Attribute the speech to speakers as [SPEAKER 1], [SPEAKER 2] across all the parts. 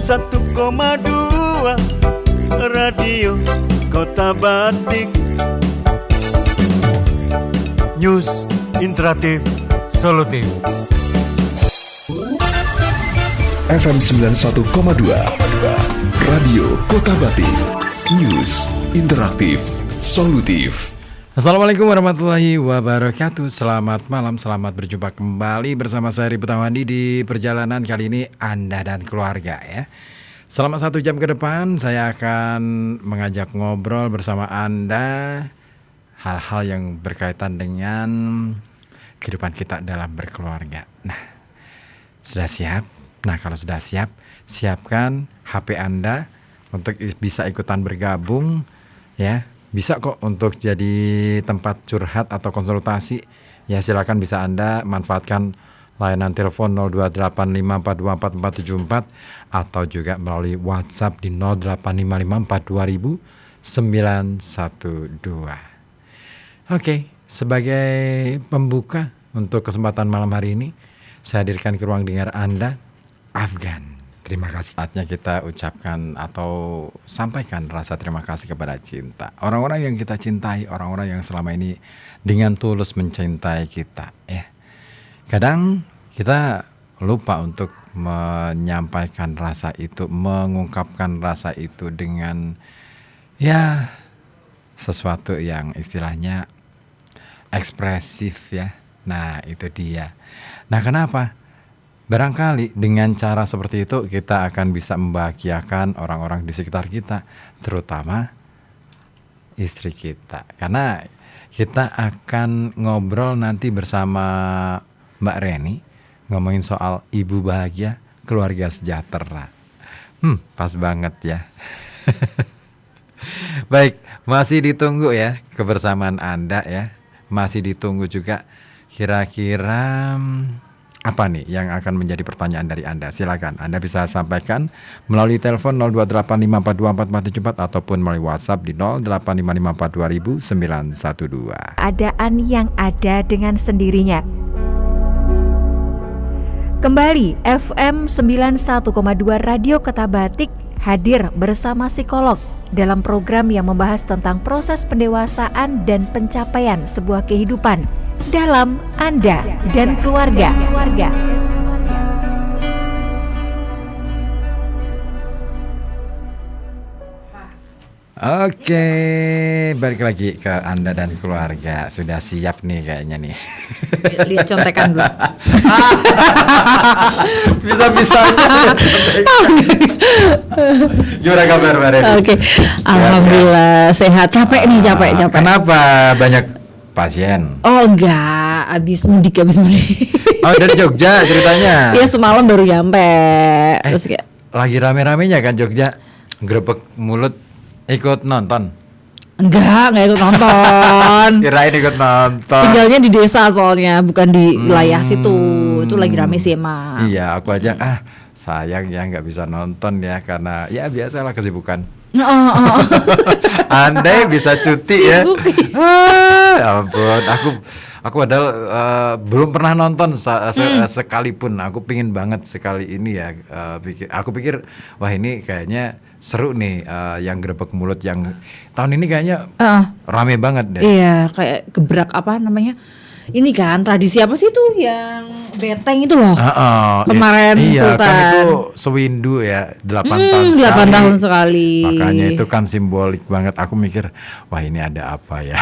[SPEAKER 1] 101,2 Radio Kota Batik. News interaktif solutif.
[SPEAKER 2] FM 91,2 Radio Kota Batik. News interaktif solutif.
[SPEAKER 3] Assalamualaikum warahmatullahi wabarakatuh. Selamat malam, selamat berjumpa kembali bersama saya Ribut Tawandi di perjalanan kali ini Anda dan keluarga ya. Selama 1 jam ke depan saya akan mengajak ngobrol bersama Anda hal-hal yang berkaitan dengan kehidupan kita dalam berkeluarga. Nah, sudah siap? Nah, kalau sudah siap, siapkan HP Anda untuk bisa ikutan bergabung ya. Bisa kok untuk jadi tempat curhat atau konsultasi. Ya silakan, bisa Anda manfaatkan layanan telepon 0285424474 atau juga melalui WhatsApp di 0855424912. Oke, sebagai pembuka untuk kesempatan malam hari ini, saya hadirkan ke ruang dengar Anda Afgan. Terima kasih. Saatnya kita ucapkan atau sampaikan rasa terima kasih kepada cinta. Orang-orang yang kita cintai, orang-orang yang selama ini dengan tulus mencintai kita ya. Kadang kita lupa untuk menyampaikan rasa itu, mengungkapkan rasa itu dengan ya sesuatu yang istilahnya ekspresif ya. Nah, itu dia. Nah, kenapa? Barangkali dengan cara seperti itu kita akan bisa membahagiakan orang-orang di sekitar kita, terutama istri kita. Karena kita akan ngobrol nanti bersama Mbak Reni, ngomongin soal ibu bahagia, keluarga sejahtera. Pas banget ya. Baik, masih ditunggu ya kebersamaan Anda ya. Masih ditunggu juga kira-kira apa nih yang akan menjadi pertanyaan dari Anda? Silakan, Anda bisa sampaikan melalui telepon 0285424474 ataupun melalui WhatsApp di 0855420912.
[SPEAKER 4] Keadaan yang ada dengan sendirinya. Kembali FM 91,2 Radio Kota Batik hadir bersama psikolog dalam program yang membahas tentang proses pendewasaan dan pencapaian sebuah kehidupan dalam Anda dan keluarga.
[SPEAKER 3] Oke, balik lagi ke Anda dan keluarga. Sudah siap nih kayaknya nih.
[SPEAKER 5] Lihat contekan gue.
[SPEAKER 3] Bisa-bisanya. Gimana kabar Mbak Reni?
[SPEAKER 5] Oke, alhamdulillah sehat. Capek nih, capek.
[SPEAKER 3] Kenapa banyak pasien?
[SPEAKER 5] Oh enggak, abis mudik.
[SPEAKER 3] Oh, dari Jogja ceritanya.
[SPEAKER 5] Iya, semalam baru nyampe. Terus kayak
[SPEAKER 3] lagi rame-ramenya kan Jogja, grebek mulut. Ikut nonton?
[SPEAKER 5] Enggak ikut nonton.
[SPEAKER 3] Kirain ikut nonton.
[SPEAKER 5] Tinggalnya di desa soalnya, bukan di wilayah situ. Itu lagi rame sih emang.
[SPEAKER 3] Iya, aku aja sayang ya nggak bisa nonton ya, karena ya biasalah kesibukan. Andai bisa cuti ya. Ya ampun, aku padahal belum pernah nonton sekalipun. Aku pingin banget sekali ini ya. Aku pikir wah ini kayaknya seru nih, yang grebek mulut yang tahun ini kayaknya rame banget deh.
[SPEAKER 5] Iya, kayak gebrak apa namanya? Ini kan tradisi apa sih tuh yang beteng itu loh. Kemarin
[SPEAKER 3] iya,
[SPEAKER 5] Sultan.
[SPEAKER 3] kan itu sewindu ya, 8
[SPEAKER 5] tahun sekali.
[SPEAKER 3] Makanya itu kan simbolik banget. Aku mikir, wah ini ada apa ya?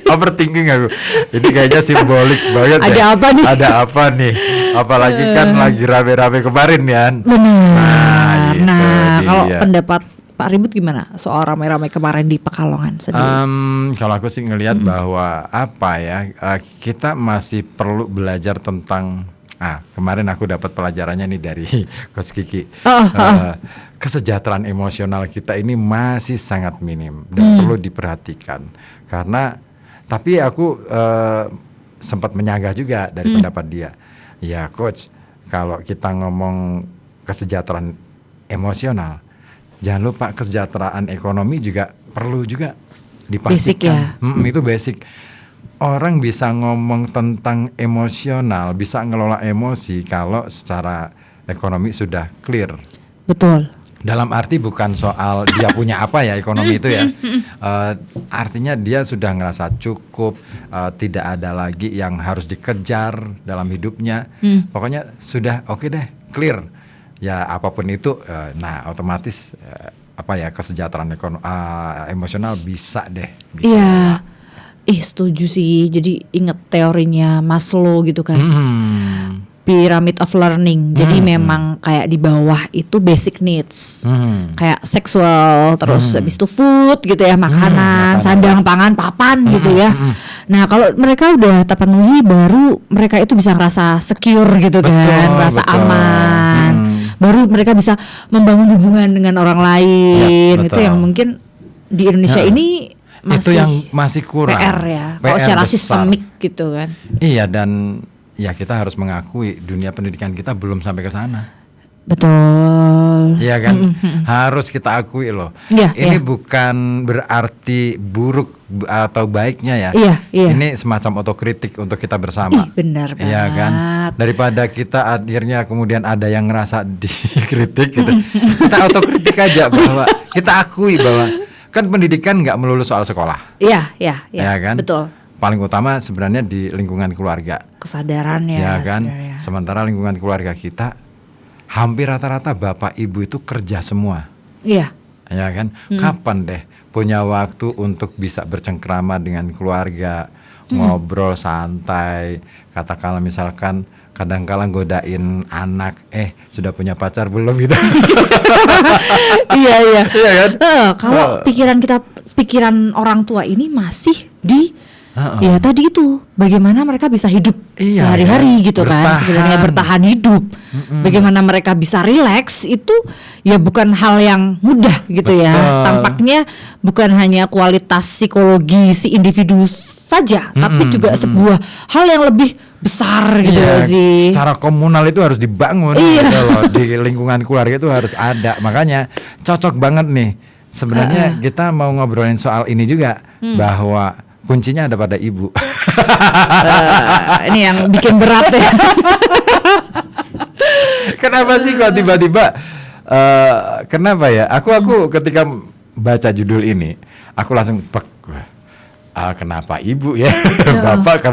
[SPEAKER 3] Overthinking aku. Ini kayaknya simbolik banget.
[SPEAKER 5] Ada apa nih?
[SPEAKER 3] Ada apa nih? Apalagi kan lagi rame-rame kemarin ya.
[SPEAKER 5] Benar.
[SPEAKER 3] Nah,
[SPEAKER 5] kalau pendapat Pak Ribut gimana soal rame-rame kemarin di Pekalongan sendiri?
[SPEAKER 3] Kalau aku sih ngelihat bahwa apa ya, kita masih perlu belajar tentang kemarin aku dapat pelajarannya nih dari Coach Kiki. Kesejahteraan emosional kita ini masih sangat minim dan perlu diperhatikan. Karena tapi aku sempat menyanggah juga dari pendapat dia. Ya Coach, kalau kita ngomong kesejahteraan emosional, jangan lupa kesejahteraan ekonomi juga perlu juga dipastikan.
[SPEAKER 5] Basic ya.
[SPEAKER 3] Itu basic. Orang bisa ngomong tentang emosional, bisa ngelola emosi kalau secara ekonomi sudah clear.
[SPEAKER 5] Betul.
[SPEAKER 3] Dalam arti bukan soal dia punya apa ya ekonomi itu ya. Artinya dia sudah ngerasa cukup, tidak ada lagi yang harus dikejar dalam hidupnya. Pokoknya sudah oke deh, clear. Ya apapun itu, nah otomatis kesejahteraan emosional bisa deh. Gitu.
[SPEAKER 5] Iya. Setuju sih. Jadi inget teorinya Maslow gitu kan. Pyramid of learning. Jadi memang kayak di bawah itu basic needs. Kayak seksual, terus habis itu food gitu ya, makanan, sandang, pangan, papan gitu ya. Nah, kalau mereka udah terpenuhi baru mereka itu bisa ngerasa secure gitu kan, rasa aman. Baru mereka bisa membangun hubungan dengan orang lain. Itu yang mungkin di Indonesia ini masih
[SPEAKER 3] itu yang masih kurang.
[SPEAKER 5] PR ya. Kalau secara sistemik gitu kan.
[SPEAKER 3] Iya, dan ya kita harus mengakui dunia pendidikan kita belum sampai ke sana.
[SPEAKER 5] Betul.
[SPEAKER 3] Iya kan? Harus kita akui loh. Ini bukan berarti buruk atau baiknya ya. Ini semacam otokritik untuk kita bersama.
[SPEAKER 5] Benar banget.
[SPEAKER 3] Iya kan? Daripada kita akhirnya kemudian ada yang ngerasa dikritik gitu. Kita otokritik aja bahwa kita akui bahwa kan pendidikan nggak melulu soal sekolah.
[SPEAKER 5] Iya kan? Betul.
[SPEAKER 3] Paling utama sebenarnya di lingkungan keluarga.
[SPEAKER 5] Kesadarannya.
[SPEAKER 3] Ya kan.
[SPEAKER 5] Sebenarnya.
[SPEAKER 3] Sementara lingkungan keluarga kita hampir rata-rata bapak ibu itu kerja semua.
[SPEAKER 5] Iya.
[SPEAKER 3] Ya kan. Kapan deh punya waktu untuk bisa bercengkrama dengan keluarga, ngobrol santai. Katakanlah misalkan kadang-kala godain anak, sudah punya pacar belum gitu.
[SPEAKER 5] Iya
[SPEAKER 3] kan.
[SPEAKER 5] Kalau pikiran orang tua ini masih di ya tadi itu bagaimana mereka bisa hidup sehari-hari gitu kan, sebenarnya bertahan hidup. Bagaimana mereka bisa rileks itu ya bukan hal yang mudah gitu. Betul. Ya. Tampaknya bukan hanya kualitas psikologi si individu saja, tapi juga sebuah hal yang lebih besar gitu sih.
[SPEAKER 3] Secara komunal itu harus dibangun gitu loh. Di lingkungan keluarga itu harus ada. Makanya cocok banget nih. Sebenarnya kita mau ngobrolin soal ini juga bahwa kuncinya ada pada ibu.
[SPEAKER 5] Ini yang bikin berat ya.
[SPEAKER 3] Kenapa sih kok tiba-tiba? Kenapa ya? Aku ketika baca judul ini, aku langsung kenapa ibu ya? Bapak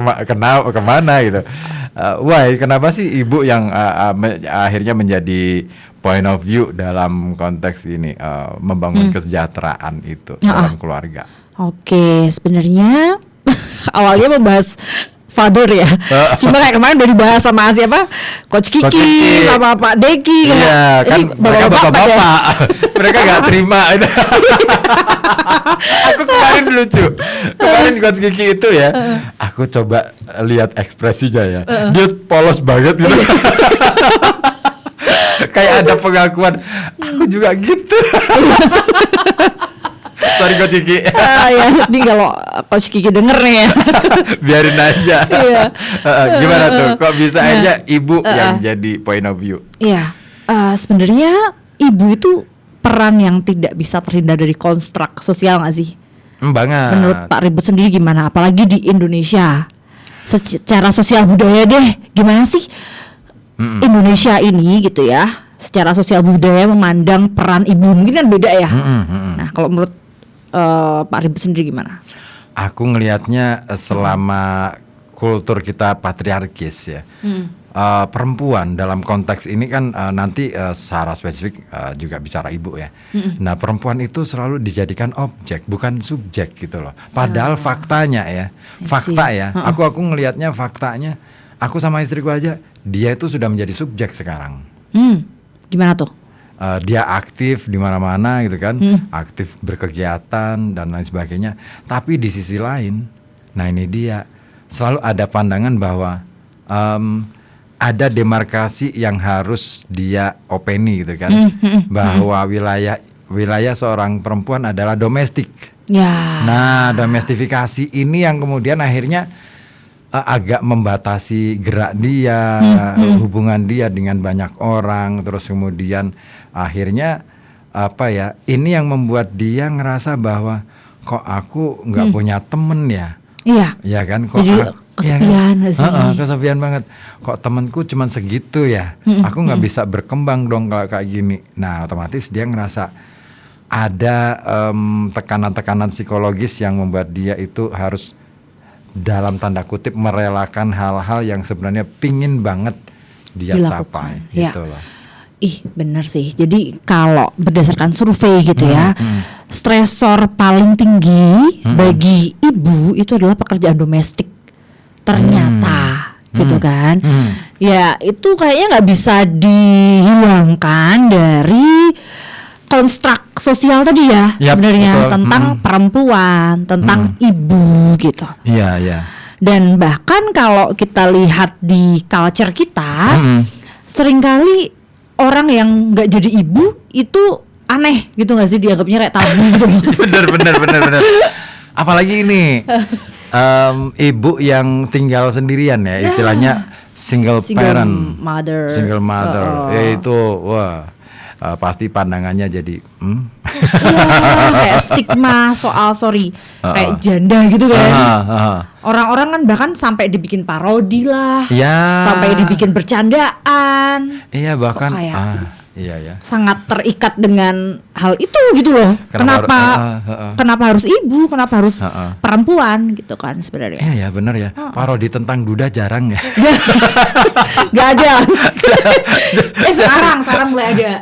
[SPEAKER 3] kemana gitu? Why? Kenapa sih ibu yang akhirnya menjadi point of view dalam konteks ini membangun kesejahteraan itu dalam keluarga?
[SPEAKER 5] Oke, sebenarnya awalnya membahas father ya. Cuma kayak kemarin udah dibahas sama siapa? Coach Kiki sama Pak Deki.
[SPEAKER 3] Iya, kan mereka bapak-bapak. Mereka nggak terima. Aku kemarin lucu. Kemarin Coach Kiki itu ya, aku coba lihat ekspresinya ya. Dia polos banget gitu. Kayak ada pengakuan, aku juga gitu. Sorry Coach Kiki.
[SPEAKER 5] Ya, ini kalau Coach Kiki denger nih ya.
[SPEAKER 3] Biarin aja. Gimana tuh? Kok bisa aja ibu yang jadi point of view?
[SPEAKER 5] Iya, sebenarnya ibu itu peran yang tidak bisa terhindar dari konstruk sosial nggak sih?
[SPEAKER 3] Banget.
[SPEAKER 5] Menurut Pak Ribut sendiri gimana? Apalagi di Indonesia, secara sosial budaya deh, gimana sih Indonesia ini gitu ya? Secara sosial budaya memandang peran ibu mungkin kan beda ya. Nah, kalau menurut Pak Ribut sendiri gimana?
[SPEAKER 3] Aku ngelihatnya selama kultur kita patriarkis ya, perempuan dalam konteks ini kan nanti secara spesifik juga bicara ibu ya. Nah perempuan itu selalu dijadikan objek bukan subjek gitu loh. Padahal faktanya ya, fakta ya. Aku ngelihatnya faktanya. Aku sama istriku aja dia itu sudah menjadi subjek sekarang.
[SPEAKER 5] Gimana tuh?
[SPEAKER 3] Dia aktif di mana-mana gitu kan, aktif berkegiatan dan lain sebagainya. Tapi di sisi lain, nah ini dia selalu ada pandangan bahwa ada demarkasi yang harus dia openi gitu kan, bahwa wilayah seorang perempuan adalah domestik. Nah, domestifikasi ini yang kemudian akhirnya agak membatasi gerak dia, hubungan dia dengan banyak orang, terus kemudian akhirnya ini yang membuat dia ngerasa bahwa kok aku nggak punya temen ya.
[SPEAKER 5] Iya
[SPEAKER 3] Ya kan, kok
[SPEAKER 5] Kesepian nggak sih?
[SPEAKER 3] Kesepian banget. Kok temanku cuman segitu ya? Aku nggak bisa berkembang dong kalau kayak gini. Nah, otomatis dia ngerasa ada tekanan-tekanan psikologis yang membuat dia itu harus dalam tanda kutip merelakan hal-hal yang sebenarnya pingin banget dia
[SPEAKER 5] Dilakukan,
[SPEAKER 3] capai gitu
[SPEAKER 5] ya.
[SPEAKER 3] loh.
[SPEAKER 5] Bener sih. Jadi kalau berdasarkan survei gitu ya, stresor paling tinggi bagi ibu itu adalah pekerjaan domestik. Ternyata gitu kan. Ya itu kayaknya nggak bisa dihilangkan dari konstruk sosial tadi ya.
[SPEAKER 3] Yap,
[SPEAKER 5] Sebenarnya
[SPEAKER 3] betul.
[SPEAKER 5] tentang perempuan, tentang ibu gitu.
[SPEAKER 3] Iya, iya.
[SPEAKER 5] Dan bahkan kalau kita lihat di culture kita, seringkali orang yang nggak jadi ibu itu aneh gitu nggak sih, dianggapnya kayak tabu gitu.
[SPEAKER 3] bener. Apalagi ini ibu yang tinggal sendirian ya, istilahnya single parent, single mother. Itu wah pasti pandangannya jadi
[SPEAKER 5] Iya, kayak stigma soal kayak janda gitu kan. Orang-orang kan bahkan sampai dibikin parodi lah, sampai dibikin bercandaan.
[SPEAKER 3] Iya, bahkan
[SPEAKER 5] kayak
[SPEAKER 3] iya ya.
[SPEAKER 5] sangat terikat dengan hal itu gitu loh. Kenapa harus ibu? Kenapa harus perempuan gitu kan sebenarnya?
[SPEAKER 3] Iya ya, benar ya. Parodi tentang duda jarang ya.
[SPEAKER 5] Gak ada. Sekarang mulai ada.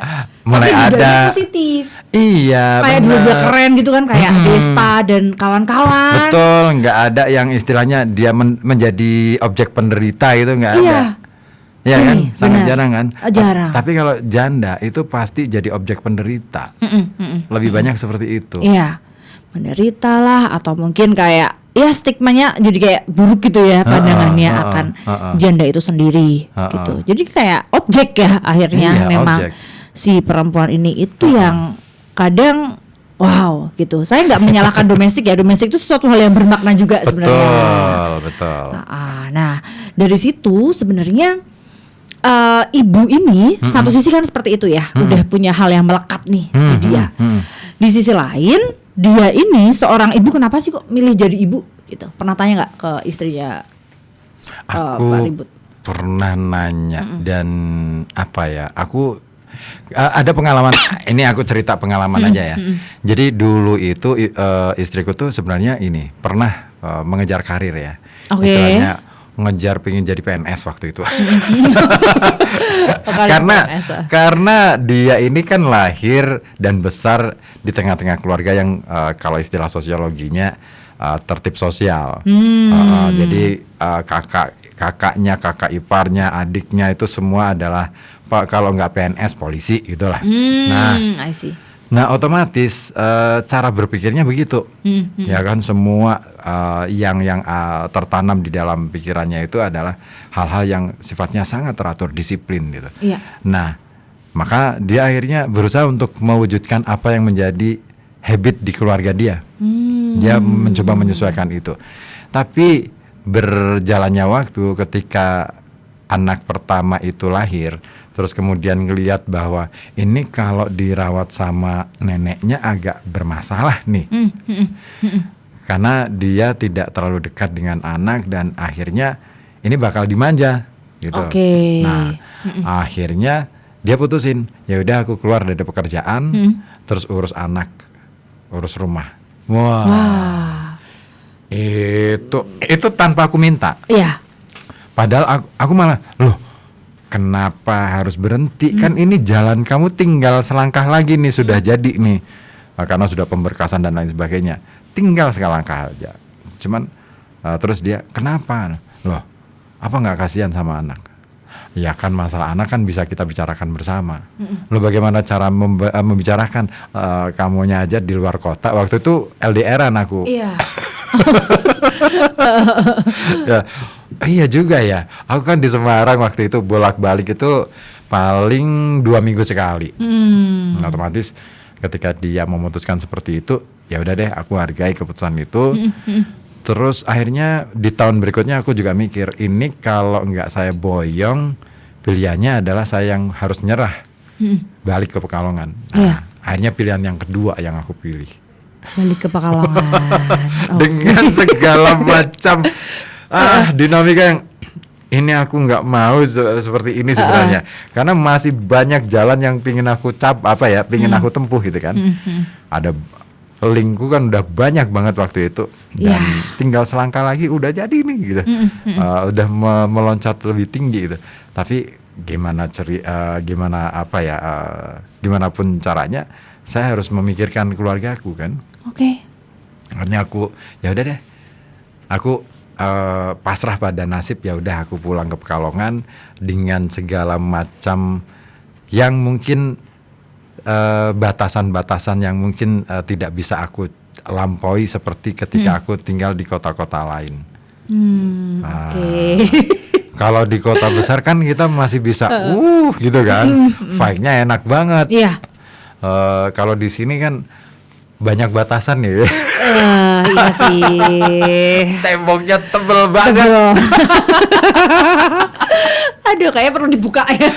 [SPEAKER 3] Mulai
[SPEAKER 5] tapi
[SPEAKER 3] ada.
[SPEAKER 5] Positif.
[SPEAKER 3] Iya.
[SPEAKER 5] Kayak dua keren gitu kan, kayak Desta dan kawan-kawan.
[SPEAKER 3] Betul, nggak ada yang istilahnya dia menjadi objek penderita itu nggak ada. Iya kan, sangat jarang kan.
[SPEAKER 5] Jarang.
[SPEAKER 3] Tapi kalau janda itu pasti jadi objek penderita. Lebih banyak seperti itu.
[SPEAKER 5] Iya, menderita lah, atau mungkin kayak ya stigmanya jadi kayak buruk gitu ya pandangannya akan janda itu sendiri gitu. Jadi kayak objek ya akhirnya memang objek. Si perempuan ini itu yang kadang wow gitu. Saya nggak menyalahkan domestik ya, domestik itu sesuatu hal yang bermakna juga sebenarnya.
[SPEAKER 3] Betul.
[SPEAKER 5] Nah dari situ sebenarnya ibu ini satu sisi kan seperti itu ya, udah punya hal yang melekat nih di dia. Di sisi lain dia ini seorang ibu, kenapa sih kok milih jadi ibu gitu? Pernah tanya nggak ke istrinya Pak Ribut?
[SPEAKER 3] Pernah nanya dan apa ya? Aku ada pengalaman. Ini aku cerita pengalaman aja ya. Jadi dulu itu istriku tuh sebenarnya ini pernah mengejar karir ya. Istilahnya pengen jadi PNS waktu itu. karena dia ini kan lahir dan besar di tengah-tengah keluarga yang kalau istilah sosiologinya tertib sosial. Jadi kakaknya, kakak iparnya, adiknya itu semua adalah kalau nggak PNS polisi gitulah.
[SPEAKER 5] I see.
[SPEAKER 3] Nah otomatis cara berpikirnya begitu, ya kan, semua yang tertanam di dalam pikirannya itu adalah hal-hal yang sifatnya sangat teratur, disiplin gitu. Nah maka dia akhirnya berusaha untuk mewujudkan apa yang menjadi habit di keluarga dia. Dia mencoba menyesuaikan itu. Tapi berjalannya waktu ketika anak pertama itu lahir, terus kemudian ngelihat bahwa ini kalau dirawat sama neneknya agak bermasalah nih. Karena dia tidak terlalu dekat dengan anak dan akhirnya ini bakal dimanja gitu. Nah, akhirnya dia putusin, ya udah aku keluar dari pekerjaan, terus urus anak, urus rumah. Wah. Itu tanpa aku minta.
[SPEAKER 5] Iya.
[SPEAKER 3] Padahal aku malah, loh, kenapa harus berhenti? Kan ini jalan kamu tinggal selangkah lagi nih, sudah jadi nih. Karena sudah pemberkasan dan lain sebagainya. Tinggal selangkah aja. Cuman terus dia, kenapa? Loh, apa nggak kasihan sama anak? Ya kan masalah anak kan bisa kita bicarakan bersama. Loh, bagaimana cara membicarakan? Kamunya aja di luar kota. Waktu itu LDR-an aku.
[SPEAKER 5] Iya.
[SPEAKER 3] Ya, iya juga ya. Aku kan di Semarang waktu itu bolak-balik itu paling 2 minggu sekali. Nah, otomatis ketika dia memutuskan seperti itu, ya udah deh, aku hargai keputusan itu. Terus akhirnya di tahun berikutnya aku juga mikir, ini kalau nggak saya boyong, pilihannya adalah saya yang harus nyerah, balik ke Pekalongan. Nah, akhirnya pilihan yang kedua yang aku pilih.
[SPEAKER 5] Balik ke Pekalongan.
[SPEAKER 3] Dengan segala macam dinamika yang ini aku nggak mau seperti ini sebenarnya, karena masih banyak jalan yang pingin aku pingin aku tempuh gitu kan. Ada linkku kan udah banyak banget waktu itu, dan tinggal selangkah lagi udah jadi nih gitu. Udah meloncat lebih tinggi gitu. Tapi gimana pun caranya, saya harus memikirkan keluargaku kan. Akhirnya aku ya udah deh, aku pasrah pada nasib, ya udah aku pulang ke Pekalongan dengan segala macam yang mungkin batasan-batasan yang mungkin tidak bisa aku lampaui seperti ketika aku tinggal di kota-kota lain. Kalau di kota besar kan kita masih bisa gitu kan, vibe-nya enak banget. Kalau di sini kan banyak batasan nih.
[SPEAKER 5] Iya sih.
[SPEAKER 3] Temboknya tebel banget.
[SPEAKER 5] Aduh, kayaknya perlu dibuka ya.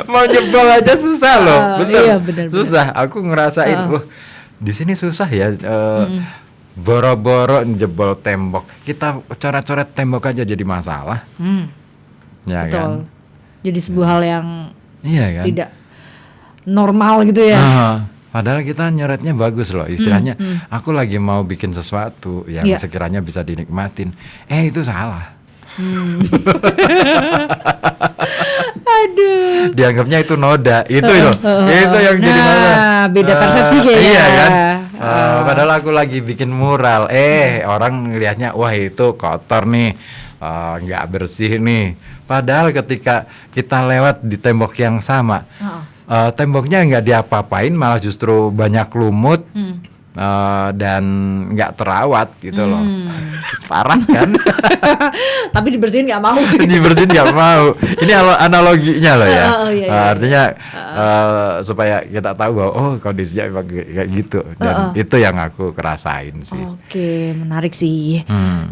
[SPEAKER 3] Mau jebol aja susah loh.
[SPEAKER 5] Iya, bener.
[SPEAKER 3] Susah. Aku ngerasain, di sini susah ya. Boro-boro jebol tembok. Kita coret-coret tembok aja jadi masalah. Ya. Betul. Kan?
[SPEAKER 5] Jadi sebuah hal yang tidak normal gitu ya.
[SPEAKER 3] Padahal kita nyoretnya bagus loh, istilahnya aku lagi mau bikin sesuatu yang sekiranya bisa dinikmatin, itu salah.
[SPEAKER 5] Aduh.
[SPEAKER 3] Dianggapnya itu noda, itu loh, itu yang jadi masalah.
[SPEAKER 5] Beda persepsi kayaknya.
[SPEAKER 3] Iya kan. Padahal aku lagi bikin mural, orang ngelihatnya wah itu kotor nih, nggak bersih nih. Padahal ketika kita lewat di tembok yang sama. Temboknya nggak diapa-apain, malah justru banyak lumut dan nggak terawat gitu loh. Parah kan?
[SPEAKER 5] Tapi dibersihin nggak mau.
[SPEAKER 3] Dibersihin nggak mau. Ini analoginya loh ya. Artinya supaya kita tahu bahwa kondisinya emang kayak gitu, dan itu yang aku kerasain sih.
[SPEAKER 5] Oke, menarik sih.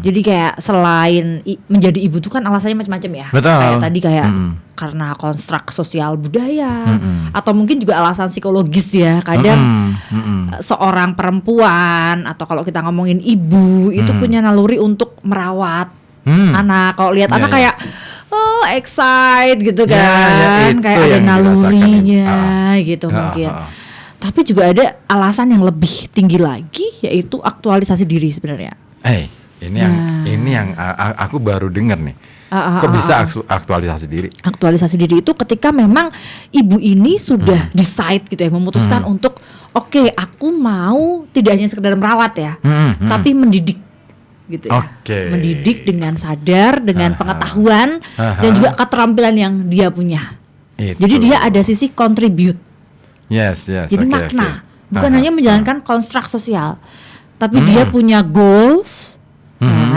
[SPEAKER 5] Jadi kayak selain menjadi ibu tuh kan alasannya macam-macam ya.
[SPEAKER 3] Betul.
[SPEAKER 5] Kayak tadi kayak karena konstruk sosial budaya, atau mungkin juga alasan psikologis ya. Kadang seorang perempuan atau kalau kita ngomongin ibu itu punya naluri untuk merawat anak. Kalau lihat anak kayak excited gitu kan, kayak ada nalurinya gitu mungkin. Tapi juga ada alasan yang lebih tinggi lagi, yaitu aktualisasi diri sebenarnya.
[SPEAKER 3] Ini yang aku baru dengar nih. Kok bisa aktualisasi diri? Aktualisasi
[SPEAKER 5] diri itu ketika memang ibu ini sudah decide gitu ya, memutuskan untuk aku mau tidak hanya sekedar merawat ya, tapi mendidik gitu ya. Mendidik dengan sadar, dengan pengetahuan dan juga keterampilan yang dia punya. Jadi dia ada sisi contribute. Jadi makna, bukan hanya menjalankan konstruk sosial, tapi dia punya goals.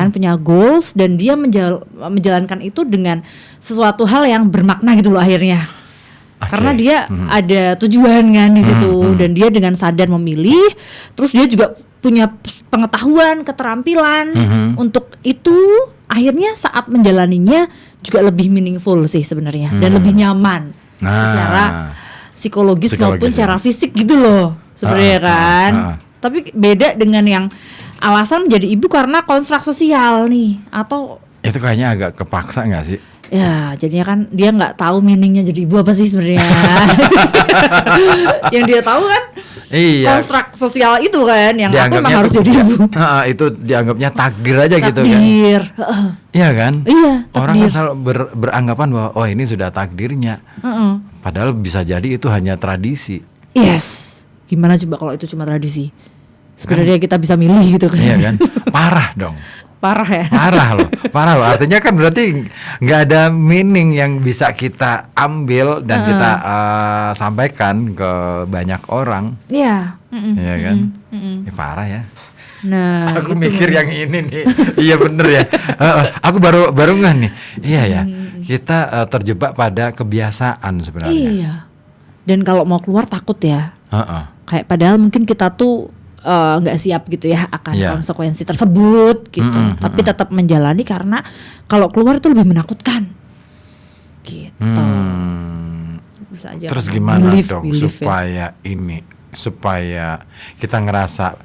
[SPEAKER 5] Punya goals, dan dia menjalankan itu dengan sesuatu hal yang bermakna gitu loh akhirnya. Karena dia ada tujuan kan di situ, dan dia dengan sadar memilih, terus dia juga punya pengetahuan, keterampilan untuk itu, akhirnya saat menjalaninya juga lebih meaningful sih sebenarnya, dan lebih nyaman secara psikologis maupun secara fisik gitu loh sebenarnya kan. Tapi beda dengan yang alasan menjadi ibu karena konstruk sosial nih, atau
[SPEAKER 3] itu kayaknya agak kepaksa nggak sih?
[SPEAKER 5] Ya, jadinya kan dia nggak tahu meaningnya jadi ibu apa sih sebenarnya. Yang dia tahu kan konstruk sosial itu kan, yang aku memang harus jadi ibu.
[SPEAKER 3] Itu dianggapnya takdir aja gitu kan.
[SPEAKER 5] Takdir.
[SPEAKER 3] Iya kan?
[SPEAKER 5] Iya.
[SPEAKER 3] Orang kan selalu beranggapan bahwa ini sudah takdirnya. Padahal bisa jadi itu hanya tradisi.
[SPEAKER 5] Yes. Gimana coba kalau itu cuma tradisi? Sebenarnya kita bisa milih gitu kan.
[SPEAKER 3] Iya kan? Parah dong.
[SPEAKER 5] Parah ya.
[SPEAKER 3] Parah loh. Artinya kan berarti nggak ada meaning yang bisa kita ambil dan kita sampaikan ke banyak orang.
[SPEAKER 5] Iya.
[SPEAKER 3] Iya kan? Parah ya.
[SPEAKER 5] Nah,
[SPEAKER 3] aku mikir yang ini nih. Iya bener ya. Aku baru ngeh nih. Iya ya. Kita terjebak pada kebiasaan sebenarnya.
[SPEAKER 5] Iya. Dan kalau mau keluar takut ya. Kayak padahal mungkin kita tuh nggak siap gitu ya akan konsekuensi tersebut gitu, tapi tetap menjalani karena kalau keluar itu lebih menakutkan gitu. Bisa aja.
[SPEAKER 3] Terus gimana dong supaya kita ngerasa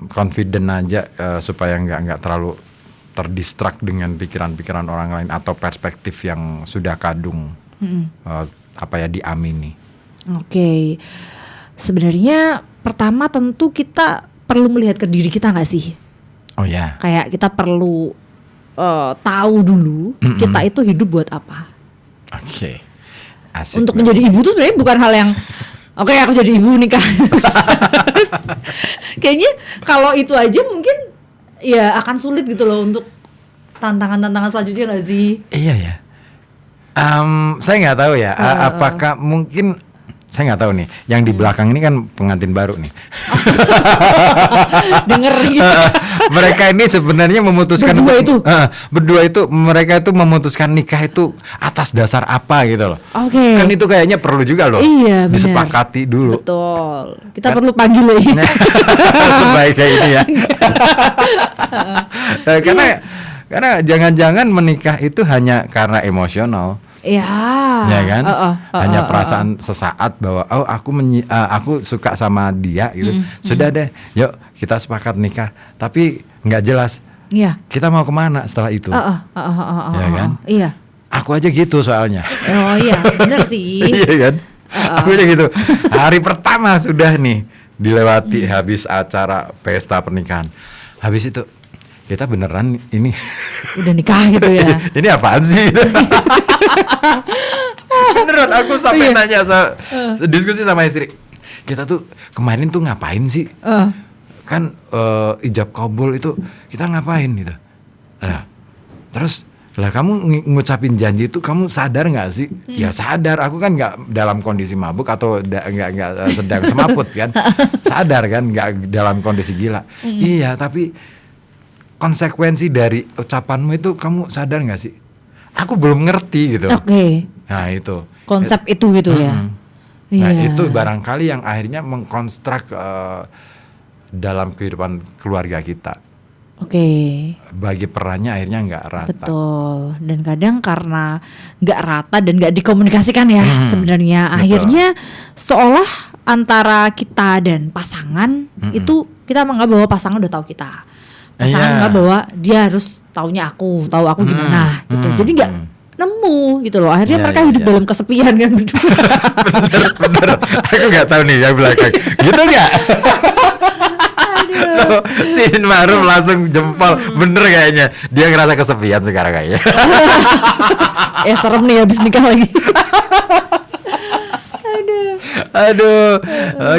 [SPEAKER 3] confident aja, supaya nggak terlalu terdistract dengan pikiran-pikiran orang lain atau perspektif yang sudah kadung diamini.
[SPEAKER 5] Oke. Sebenarnya pertama tentu kita perlu melihat ke diri kita nggak sih?
[SPEAKER 3] Oh ya.
[SPEAKER 5] Kayak kita perlu tahu dulu kita itu hidup buat apa.
[SPEAKER 3] Oke. Asik.
[SPEAKER 5] Untuk menjadi ibu tuh sebenarnya bukan hal yang oke, aku jadi ibu nikah. Kayaknya kalau itu aja mungkin ya akan sulit gitu loh untuk tantangan-tantangan selanjutnya nggak sih?
[SPEAKER 3] Iya ya. Saya nggak tahu ya. Apakah mungkin saya nggak tahu nih. Yang di belakang ini kan pengantin baru nih.
[SPEAKER 5] Denger gitu.
[SPEAKER 3] Mereka ini sebenarnya memutuskan
[SPEAKER 5] berdua itu
[SPEAKER 3] mereka itu memutuskan nikah itu atas dasar apa gitu loh.
[SPEAKER 5] Oke.
[SPEAKER 3] Kan itu kayaknya perlu juga loh.
[SPEAKER 5] Iya, benar.
[SPEAKER 3] Disepakati dulu.
[SPEAKER 5] Betul. Kita perlu panggil lagi.
[SPEAKER 3] Supaya kayak ini ya. Karena jangan-jangan menikah itu hanya karena emosional.
[SPEAKER 5] Ya
[SPEAKER 3] kan? Hanya perasaan sesaat bahwa aku suka sama dia gitu. Sudah deh, yuk kita sepakat nikah. Tapi nggak jelas.
[SPEAKER 5] Iya.
[SPEAKER 3] Kita mau kemana setelah itu? Ya kan?
[SPEAKER 5] Iya.
[SPEAKER 3] Aku aja gitu soalnya.
[SPEAKER 5] Oh iya, benar sih.
[SPEAKER 3] Iya kan? Aku aja gitu. Hari pertama sudah nih dilewati habis acara pesta pernikahan. Habis itu kita beneran ini
[SPEAKER 5] udah nikah gitu ya.
[SPEAKER 3] Ini apaan sih? Beneran aku sampai nanya diskusi sama istri. Kita tuh kemarin tuh ngapain sih? Kan ijab kabul itu kita ngapain gitu. Terus kamu ngucapin janji itu kamu sadar nggak sih? Ya sadar. Aku kan nggak dalam kondisi mabuk atau nggak sedang semaput kan. Sadar kan nggak dalam kondisi gila. Iya tapi konsekuensi dari ucapanmu itu kamu sadar nggak sih? Aku belum ngerti gitu.
[SPEAKER 5] Oke.
[SPEAKER 3] Nah itu
[SPEAKER 5] konsep itu gitu ya.
[SPEAKER 3] Nah itu barangkali yang akhirnya mengkonstruk dalam kehidupan keluarga kita.
[SPEAKER 5] Oke.
[SPEAKER 3] Bagi perannya akhirnya nggak rata.
[SPEAKER 5] Betul. Dan kadang karena nggak rata dan nggak dikomunikasikan ya sebenarnya akhirnya seolah antara kita dan pasangan itu kita menganggap bahwa pasangan udah tahu kita. Pasangan nggak bahwa dia harus taunya aku, tahu aku gimana gitu. Jadi nggak nemu gitu loh. Akhirnya mereka hidup dalam kesepian kan berdua.
[SPEAKER 3] Bener. Aku nggak tahu nih yang belakang. Gitu nggak? Loh, Sin Ma'ruf langsung jempol. Bener kayaknya. Dia ngerasa kesepian sekarang kayaknya.
[SPEAKER 5] Serem nih habis nikah lagi.
[SPEAKER 3] Aduh,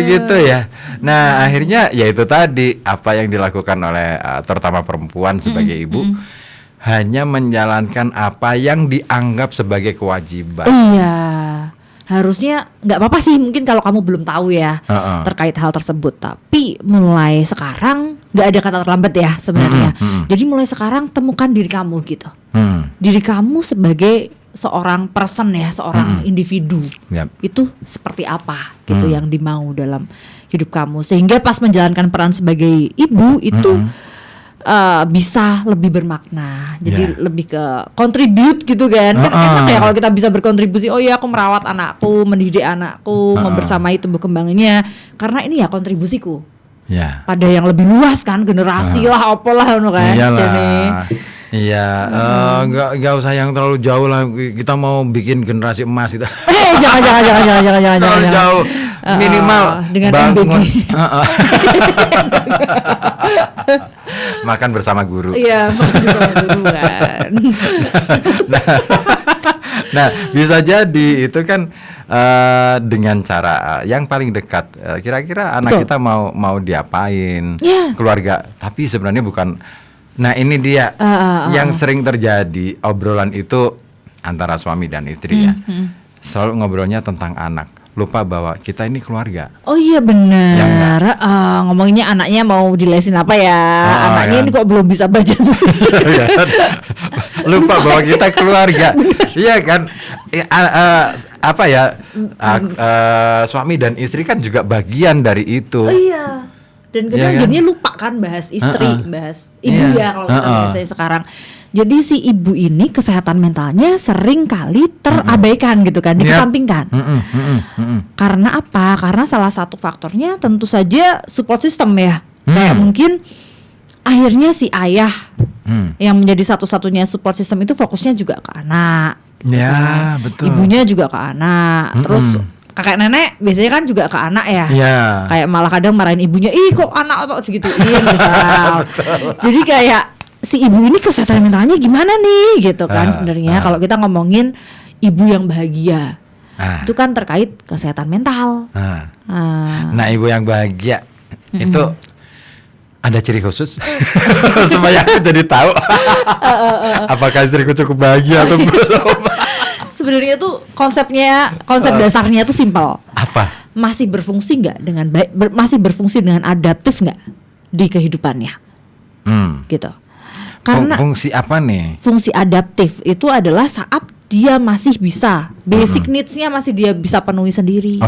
[SPEAKER 3] gitu ya. Nah akhirnya ya itu tadi apa yang dilakukan oleh terutama perempuan sebagai ibu hanya menjalankan apa yang dianggap sebagai kewajiban.
[SPEAKER 5] Iya, harusnya nggak apa-apa sih mungkin kalau kamu belum tahu ya terkait hal tersebut. Tapi mulai sekarang nggak ada kata terlambat ya sebenarnya. Jadi mulai sekarang temukan diri kamu gitu. Diri kamu sebagai seorang person ya, seorang individu. Itu seperti apa gitu yang dimau dalam hidup kamu, sehingga pas menjalankan peran sebagai ibu itu bisa lebih bermakna. Jadi lebih ke contribute gitu kan. Kan enak ya kalau kita bisa berkontribusi. Oh iya aku merawat anakku, mendidik anakku, membersamai tumbuh kembangnya. Karena ini ya kontribusiku. Pada yang lebih luas kan, generasi lah apalah kan.
[SPEAKER 3] Iya, nggak usah yang terlalu jauh lah. Kita mau bikin generasi emas itu.
[SPEAKER 5] Jangan.
[SPEAKER 3] Terlalu jauh. Minimal
[SPEAKER 5] dengan
[SPEAKER 3] bangun. Makan bersama guru.
[SPEAKER 5] Iya, makan bersama guru kan.
[SPEAKER 3] Nah, bisa jadi itu kan dengan cara yang paling dekat. Kira-kira anak kita mau diapain? Keluarga. Tapi sebenarnya bukan. Nah ini dia yang sering terjadi obrolan itu antara suami dan istri ya. Selalu ngobrolnya tentang anak, lupa bahwa kita ini keluarga.
[SPEAKER 5] Oh iya benar. Ngomonginnya anaknya mau dilesin apa ya? Anaknya ini kok belum bisa baca tuh.
[SPEAKER 3] Lupa bahwa kita keluarga. Iya kan? Suami dan istri kan juga bagian dari itu.
[SPEAKER 5] Oh iya. Dan kadang jadinya lupa kan bahas istri, bahas ibu ya kalau kita biasanya sekarang. Jadi si ibu ini kesehatan mentalnya sering kali terabaikan gitu kan, dikesampingkan. Karena apa? Karena salah satu faktornya tentu saja support system ya. Kayak mungkin akhirnya si ayah Yang menjadi satu-satunya support system itu fokusnya juga ke anak.
[SPEAKER 3] Ya, betul.
[SPEAKER 5] Ibunya juga ke anak. Terus kakek nenek biasanya kan juga ke anak ya. Kayak malah kadang marahin ibunya, ih kok anak atau digituin misal. Jadi kayak si ibu ini kesehatan mentalnya gimana nih gitu kan sebenarnya. Kalau kita ngomongin ibu yang bahagia, itu kan terkait kesehatan mental.
[SPEAKER 3] Nah, ibu yang bahagia itu ada ciri khusus supaya aku jadi tahu apakah istriku cukup bahagia atau belum.
[SPEAKER 5] Sebenarnya tuh konsep dasarnya tuh simpel.
[SPEAKER 3] Apa?
[SPEAKER 5] Masih berfungsi nggak dengan baik, masih berfungsi dengan adaptif nggak di kehidupannya, gitu. Karena
[SPEAKER 3] fungsi apa nih?
[SPEAKER 5] Fungsi adaptif itu adalah saat dia masih bisa basic needs-nya masih dia bisa penuhi sendiri.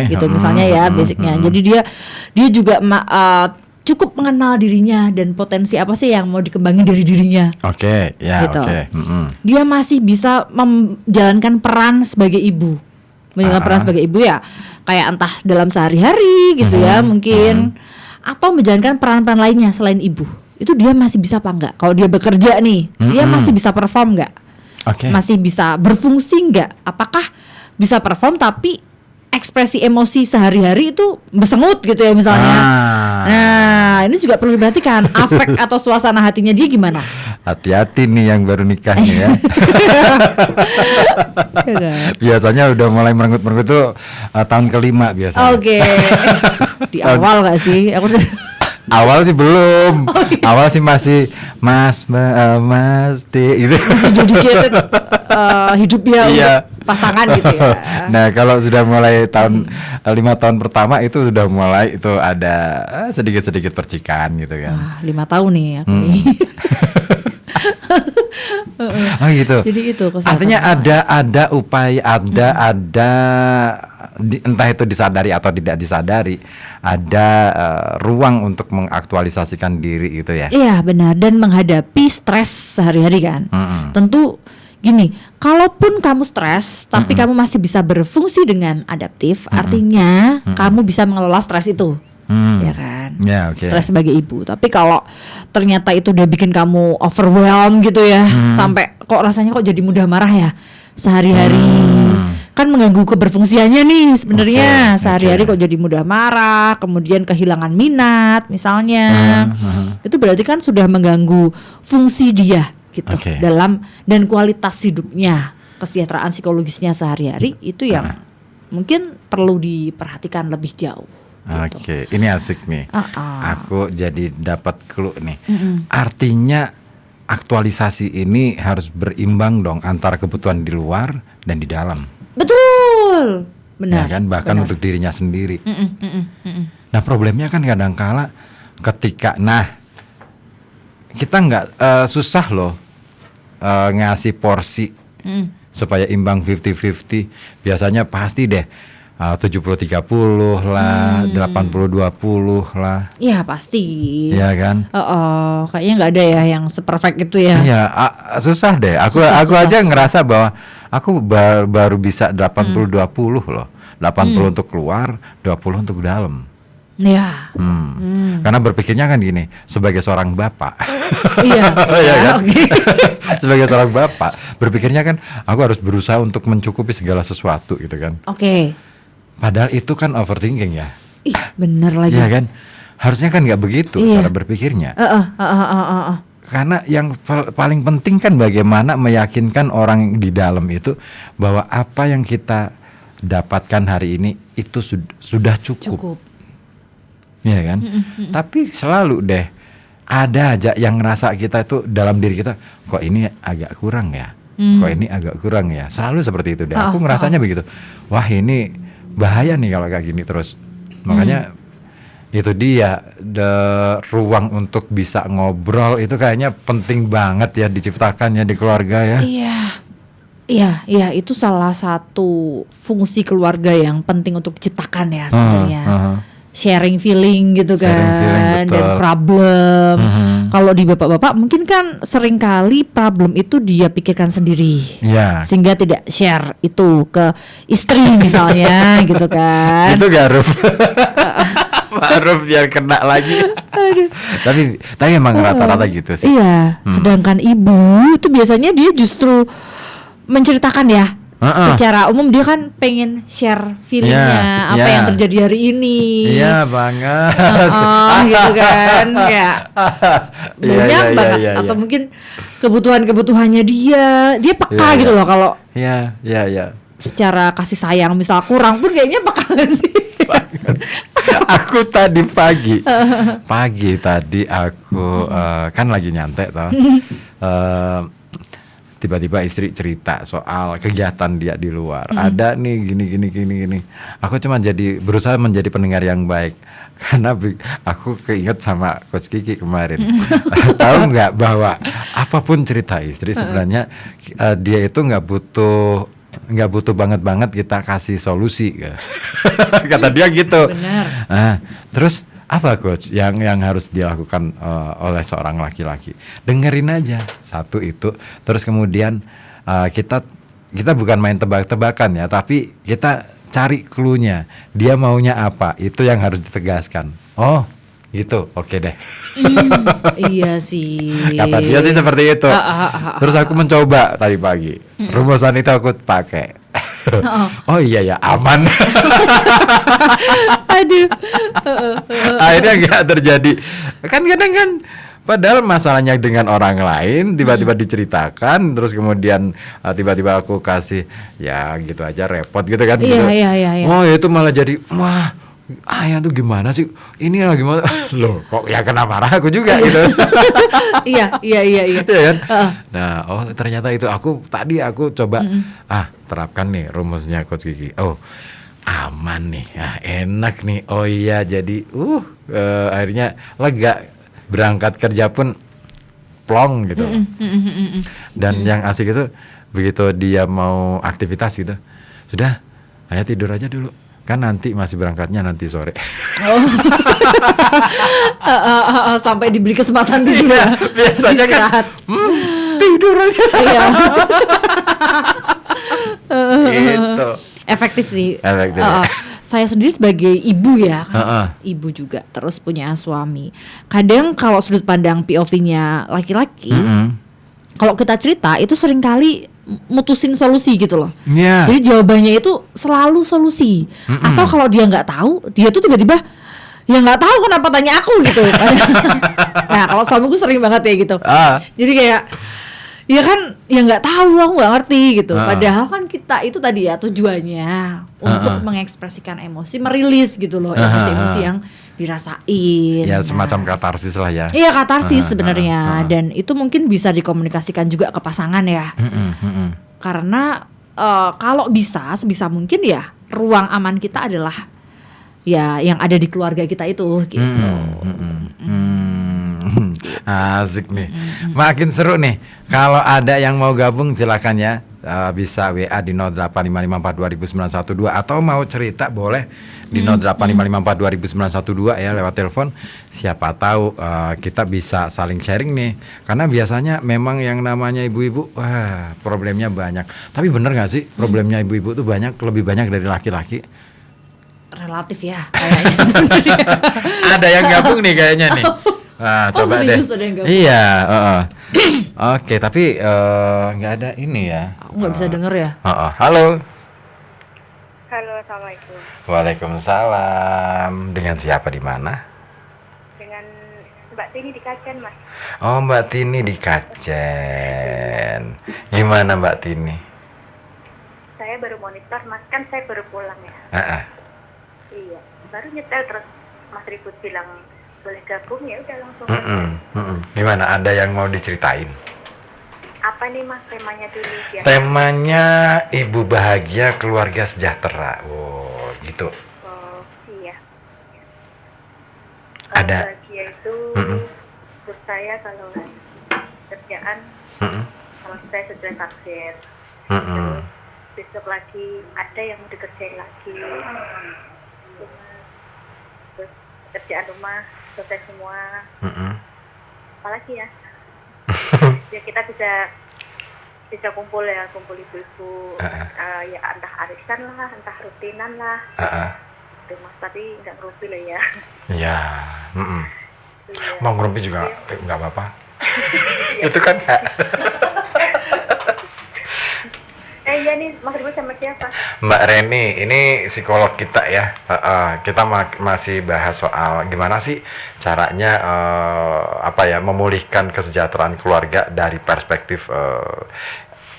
[SPEAKER 3] Gitu
[SPEAKER 5] Misalnya ya basicnya. Jadi dia juga cukup mengenal dirinya dan potensi apa sih yang mau dikembangin dari dirinya. Gitu. Dia masih bisa menjalankan peran sebagai ibu. Peran sebagai ibu ya kayak entah dalam sehari-hari gitu ya mungkin atau menjalankan peran-peran lainnya selain ibu. Itu dia masih bisa apa enggak? Kalau dia bekerja nih, dia masih bisa perform enggak? Masih bisa berfungsi enggak? Apakah bisa perform tapi ekspresi emosi sehari-hari itu bersengut gitu ya misalnya. Nah, ini juga perlu diperhatikan afek atau suasana hatinya dia gimana.
[SPEAKER 3] Hati-hati nih yang baru nikahnya ya. Biasanya udah mulai merengut-merengut tuh tahun kelima biasanya.
[SPEAKER 5] Di awal gak sih?
[SPEAKER 3] Awal sih belum. Awal sih masih Mas gitu.
[SPEAKER 5] Masih dedicated hidupnya untuk pasangan gitu ya.
[SPEAKER 3] Nah, kalau sudah mulai tahun 5 tahun pertama itu sudah mulai itu ada sedikit-sedikit percikan gitu kan. 5
[SPEAKER 5] tahun nih aku nih.
[SPEAKER 3] Gitu.
[SPEAKER 5] Jadi itu
[SPEAKER 3] artinya ada upaya, ada entah itu disadari atau tidak disadari, ada ruang untuk mengaktualisasikan diri gitu ya.
[SPEAKER 5] Iya benar, dan menghadapi stres sehari-hari kan. Tentu gini, kalaupun kamu stres tapi kamu masih bisa berfungsi dengan adaptif, artinya kamu bisa mengelola stres itu. Ya kan, stres sebagai ibu. Tapi kalau ternyata itu udah bikin kamu overwhelmed gitu ya, sampai kok rasanya kok jadi mudah marah ya sehari-hari, kan mengganggu keberfungsiannya nih sebenarnya. Sehari-hari kok jadi mudah marah, kemudian kehilangan minat misalnya, itu berarti kan sudah mengganggu fungsi dia gitu dalam dan kualitas hidupnya, kesejahteraan psikologisnya sehari-hari itu yang mungkin perlu diperhatikan lebih jauh.
[SPEAKER 3] Ini asik nih. Aku jadi dapat clue nih. Artinya aktualisasi ini harus berimbang dong antara kebutuhan di luar dan di dalam.
[SPEAKER 5] Betul, benar.
[SPEAKER 3] Ya kan, bahkan untuk dirinya sendiri. Nah, problemnya kan kadang-kala ketika, kita nggak susah loh ngasih porsi supaya imbang 50-50. Biasanya pasti deh 70-30 lah, 80-20 lah.
[SPEAKER 5] Iya pasti.
[SPEAKER 3] Iya kan?
[SPEAKER 5] Kayaknya nggak ada ya yang seperfect itu ya.
[SPEAKER 3] Iya, susah deh. Aku aja ngerasa bahwa aku baru bisa 80-20 loh. 80 untuk keluar, 20 untuk dalam.
[SPEAKER 5] Iya.
[SPEAKER 3] Karena berpikirnya kan gini, sebagai seorang bapak.
[SPEAKER 5] Iya.
[SPEAKER 3] Kan? Sebagai seorang bapak, berpikirnya kan aku harus berusaha untuk mencukupi segala sesuatu gitu kan. Padahal itu kan overthinking ya.
[SPEAKER 5] Ih, bener lagi.
[SPEAKER 3] Iya kan? Harusnya kan nggak begitu cara berpikirnya. Karena yang paling penting kan bagaimana meyakinkan orang di dalam itu bahwa apa yang kita dapatkan hari ini itu sudah cukup. Iya kan? Tapi selalu deh ada aja yang ngerasa kita itu dalam diri kita, kok ini agak kurang ya. Kok ini agak kurang ya. Selalu seperti itu deh. Aku ngerasanya begitu. Wah, ini bahaya nih kalau kayak gini terus. Makanya itu dia, ruang untuk bisa ngobrol itu kayaknya penting banget ya diciptakan ya di keluarga ya.
[SPEAKER 5] Iya, itu salah satu fungsi keluarga yang penting untuk diciptakan ya sebenarnya. Sharing feeling gitu kan, dan problem. Kalau di bapak-bapak mungkin kan seringkali problem itu dia pikirkan sendiri, sehingga tidak share itu ke istri misalnya gitu kan.
[SPEAKER 3] Itu Garuf. Baru biar kena lagi. Tapi emang rata-rata gitu sih.
[SPEAKER 5] Iya, sedangkan ibu itu biasanya dia justru menceritakan ya. Secara umum dia kan pengen share feelingnya apa yang terjadi hari ini.
[SPEAKER 3] Iya banget.
[SPEAKER 5] Gitu kan, kayak banyak banget. Atau mungkin kebutuhannya dia peka gitu loh kalau.
[SPEAKER 3] Iya.
[SPEAKER 5] Secara kasih sayang misal kurang pun kayaknya peka sih.
[SPEAKER 3] Aku tadi pagi tadi aku kan lagi nyantai toh. Tiba-tiba istri cerita soal kegiatan dia di luar. Ada nih gini. Aku cuma berusaha menjadi pendengar yang baik. Karena aku keinget sama Coach Kiki kemarin. Tahu nggak bahwa apapun cerita istri sebenarnya dia itu nggak butuh banget kita kasih solusi. Kata dia gitu.
[SPEAKER 5] Benar.
[SPEAKER 3] Nah, terus apa coach yang harus dilakukan oleh seorang laki-laki? Dengerin aja satu itu, terus kemudian kita bukan main tebak-tebakan ya, tapi kita cari clue-nya. Dia maunya apa? Itu yang harus ditegaskan. Oh, gitu. Oke deh.
[SPEAKER 5] Iya sih.
[SPEAKER 3] Kata dia sih seperti itu. Terus aku mencoba tadi pagi. Rumusan itu aku pakai. Oh iya ya, aman.
[SPEAKER 5] Aduh.
[SPEAKER 3] Akhirnya nggak terjadi. Kan kadang kan padahal masalahnya dengan orang lain tiba-tiba diceritakan, terus kemudian tiba-tiba aku kasih ya gitu aja repot gitu kan.
[SPEAKER 5] Iya.
[SPEAKER 3] Oh itu malah jadi wah ayah tuh gimana sih? Ini lagi gimana? Loh kok ya kena marah aku juga gitu.
[SPEAKER 5] Iya.
[SPEAKER 3] Iya kan? Nah, ternyata itu aku coba terapkan nih rumusnya Coach Kiki. Oh, aman nih. Enak nih. Oh iya, jadi akhirnya lega, berangkat kerja pun plong gitu. Dan yang asik itu begitu dia mau aktivitas gitu. Sudah, ayah tidur aja dulu. Kan nanti masih berangkatnya nanti sore.
[SPEAKER 5] Sampai diberi kesempatan tidur.
[SPEAKER 3] Iya, biasanya kan tidur aja.
[SPEAKER 5] Iya.
[SPEAKER 3] Gitu.
[SPEAKER 5] Efektif sih.
[SPEAKER 3] Efektif.
[SPEAKER 5] Saya sendiri sebagai ibu ya, ibu juga terus punya suami. Kadang kalau sudut pandang POV-nya laki-laki, kalau kita cerita itu seringkali mutusin solusi gitu loh.
[SPEAKER 3] Yeah.
[SPEAKER 5] Jadi jawabannya itu selalu solusi. Atau kalau dia nggak tahu, dia tuh tiba-tiba ya nggak tahu kenapa tanya aku gitu. Nah kalau suamiku sering banget ya gitu. Jadi kayak ya kan ya nggak tahu, aku nggak ngerti gitu. Padahal kan kita itu tadi ya tujuannya untuk mengekspresikan emosi, merilis gitu loh emosi-emosi yang dirasain.
[SPEAKER 3] Ya semacam katarsis lah ya.
[SPEAKER 5] Iya katarsis sebenarnya. Dan itu mungkin bisa dikomunikasikan juga ke pasangan ya. Karena kalau bisa sebisa mungkin ya ruang aman kita adalah ya yang ada di keluarga kita itu gitu.
[SPEAKER 3] Asik nih. Makin seru nih. Kalau ada yang mau gabung silakan ya. Bisa WA di 08554209112 atau mau cerita boleh di 08554209112 ya lewat telepon. Siapa tahu kita bisa saling sharing nih. Karena biasanya memang yang namanya ibu-ibu problemnya banyak. Tapi bener gak sih problemnya ibu-ibu tuh lebih banyak dari laki-laki?
[SPEAKER 5] Relatif ya kayaknya sebenarnya.
[SPEAKER 3] Ada yang gabung nih kayaknya nih. Nah, coba deh. Iya, Oke, tapi nggak ada ini ya.
[SPEAKER 5] Aku nggak bisa denger ya.
[SPEAKER 3] Halo.
[SPEAKER 6] Halo, assalamualaikum.
[SPEAKER 3] Waalaikumsalam. Dengan siapa di mana?
[SPEAKER 6] Dengan Mbak Tini di Kajen, Mas.
[SPEAKER 3] Oh, Mbak Tini di Kajen. Gimana Mbak Tini?
[SPEAKER 6] Saya baru monitor, Mas. Kan saya baru pulang ya. Iya, baru nyetel terus Mas Ribut bilang boleh gabung ya udah langsung.
[SPEAKER 3] Gimana? Ada yang mau diceritain?
[SPEAKER 6] Apa nih Mas temanya dulu ya?
[SPEAKER 3] Temanya ibu bahagia keluarga sejahtera. Oh gitu.
[SPEAKER 6] Oh iya.
[SPEAKER 3] Ada.
[SPEAKER 6] Bahagia itu menurut saya kalau kerjaan, kalau saya sudah target. Terus besok lagi ada yang mau dikerjain lagi. Terus kerjaan rumah selesai semua. Apalagi ya? Ya kita bisa kumpul ibu-ibu. Ya entah arisan lah, entah rutinan lah. gitu Mas, tapi nggak ngerumpi lah ya.
[SPEAKER 3] Iya.
[SPEAKER 6] Iya.
[SPEAKER 3] Mau ngerumpi juga nggak apa-apa. Itu kan hak.
[SPEAKER 6] Iya nih, Mas Ribut sama siapa?
[SPEAKER 3] Mbak Reni, ini psikolog kita ya. Kita masih bahas soal gimana sih caranya memulihkan kesejahteraan keluarga dari perspektif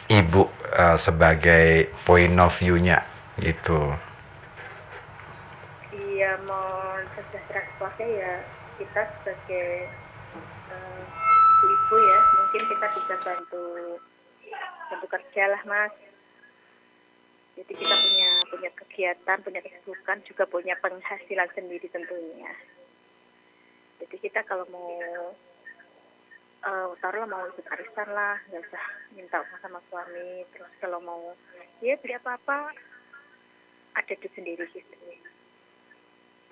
[SPEAKER 3] ibu sebagai point of view-nya gitu.
[SPEAKER 6] Iya, mau sejahtera keluarga ya kita sebagai ibu ya, mungkin kita bisa bantu kerja lah Mas. Jadi kita punya kegiatan, punya kesibukan, juga punya penghasilan sendiri tentunya. Jadi kita kalau mau taruhlah mau ikut arisan lah, nggak usah minta uang sama suami. Terus kalau mau ya beli apa-apa ada duit sendiri gitu.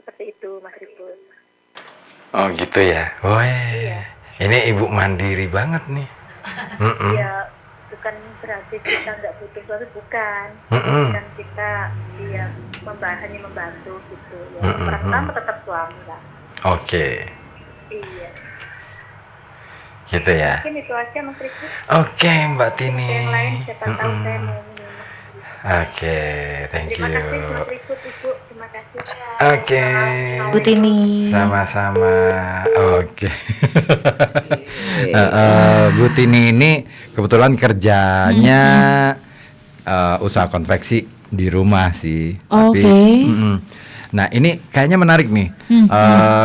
[SPEAKER 6] Seperti itu Mas Ribut.
[SPEAKER 3] Oh gitu ya. Wah,
[SPEAKER 6] Iya.
[SPEAKER 3] ini ibu mandiri banget nih.
[SPEAKER 6] Ya bukan berarti kita nggak butuh suami, bukan. Kan kita hanya membantu gitu ya. Peran utama tetap suami lah.
[SPEAKER 3] Oke.
[SPEAKER 6] Iya.
[SPEAKER 3] Gitu ya.
[SPEAKER 6] Mungkin itu aja Mas Ribut.
[SPEAKER 3] Oke, Mbak Tini.
[SPEAKER 6] Yang lain siapa tahu saya mau minum.
[SPEAKER 3] Oke, thank
[SPEAKER 6] Terima
[SPEAKER 3] you.
[SPEAKER 6] kasih Mas Ribut, Ibu. Terima kasih.
[SPEAKER 3] Oke.
[SPEAKER 5] Bu Tini.
[SPEAKER 3] Sama-sama. Oke. Bu Tini ini kebetulan kerjanya usaha konveksi di rumah sih.
[SPEAKER 5] Oke.
[SPEAKER 3] Nah ini kayaknya menarik nih,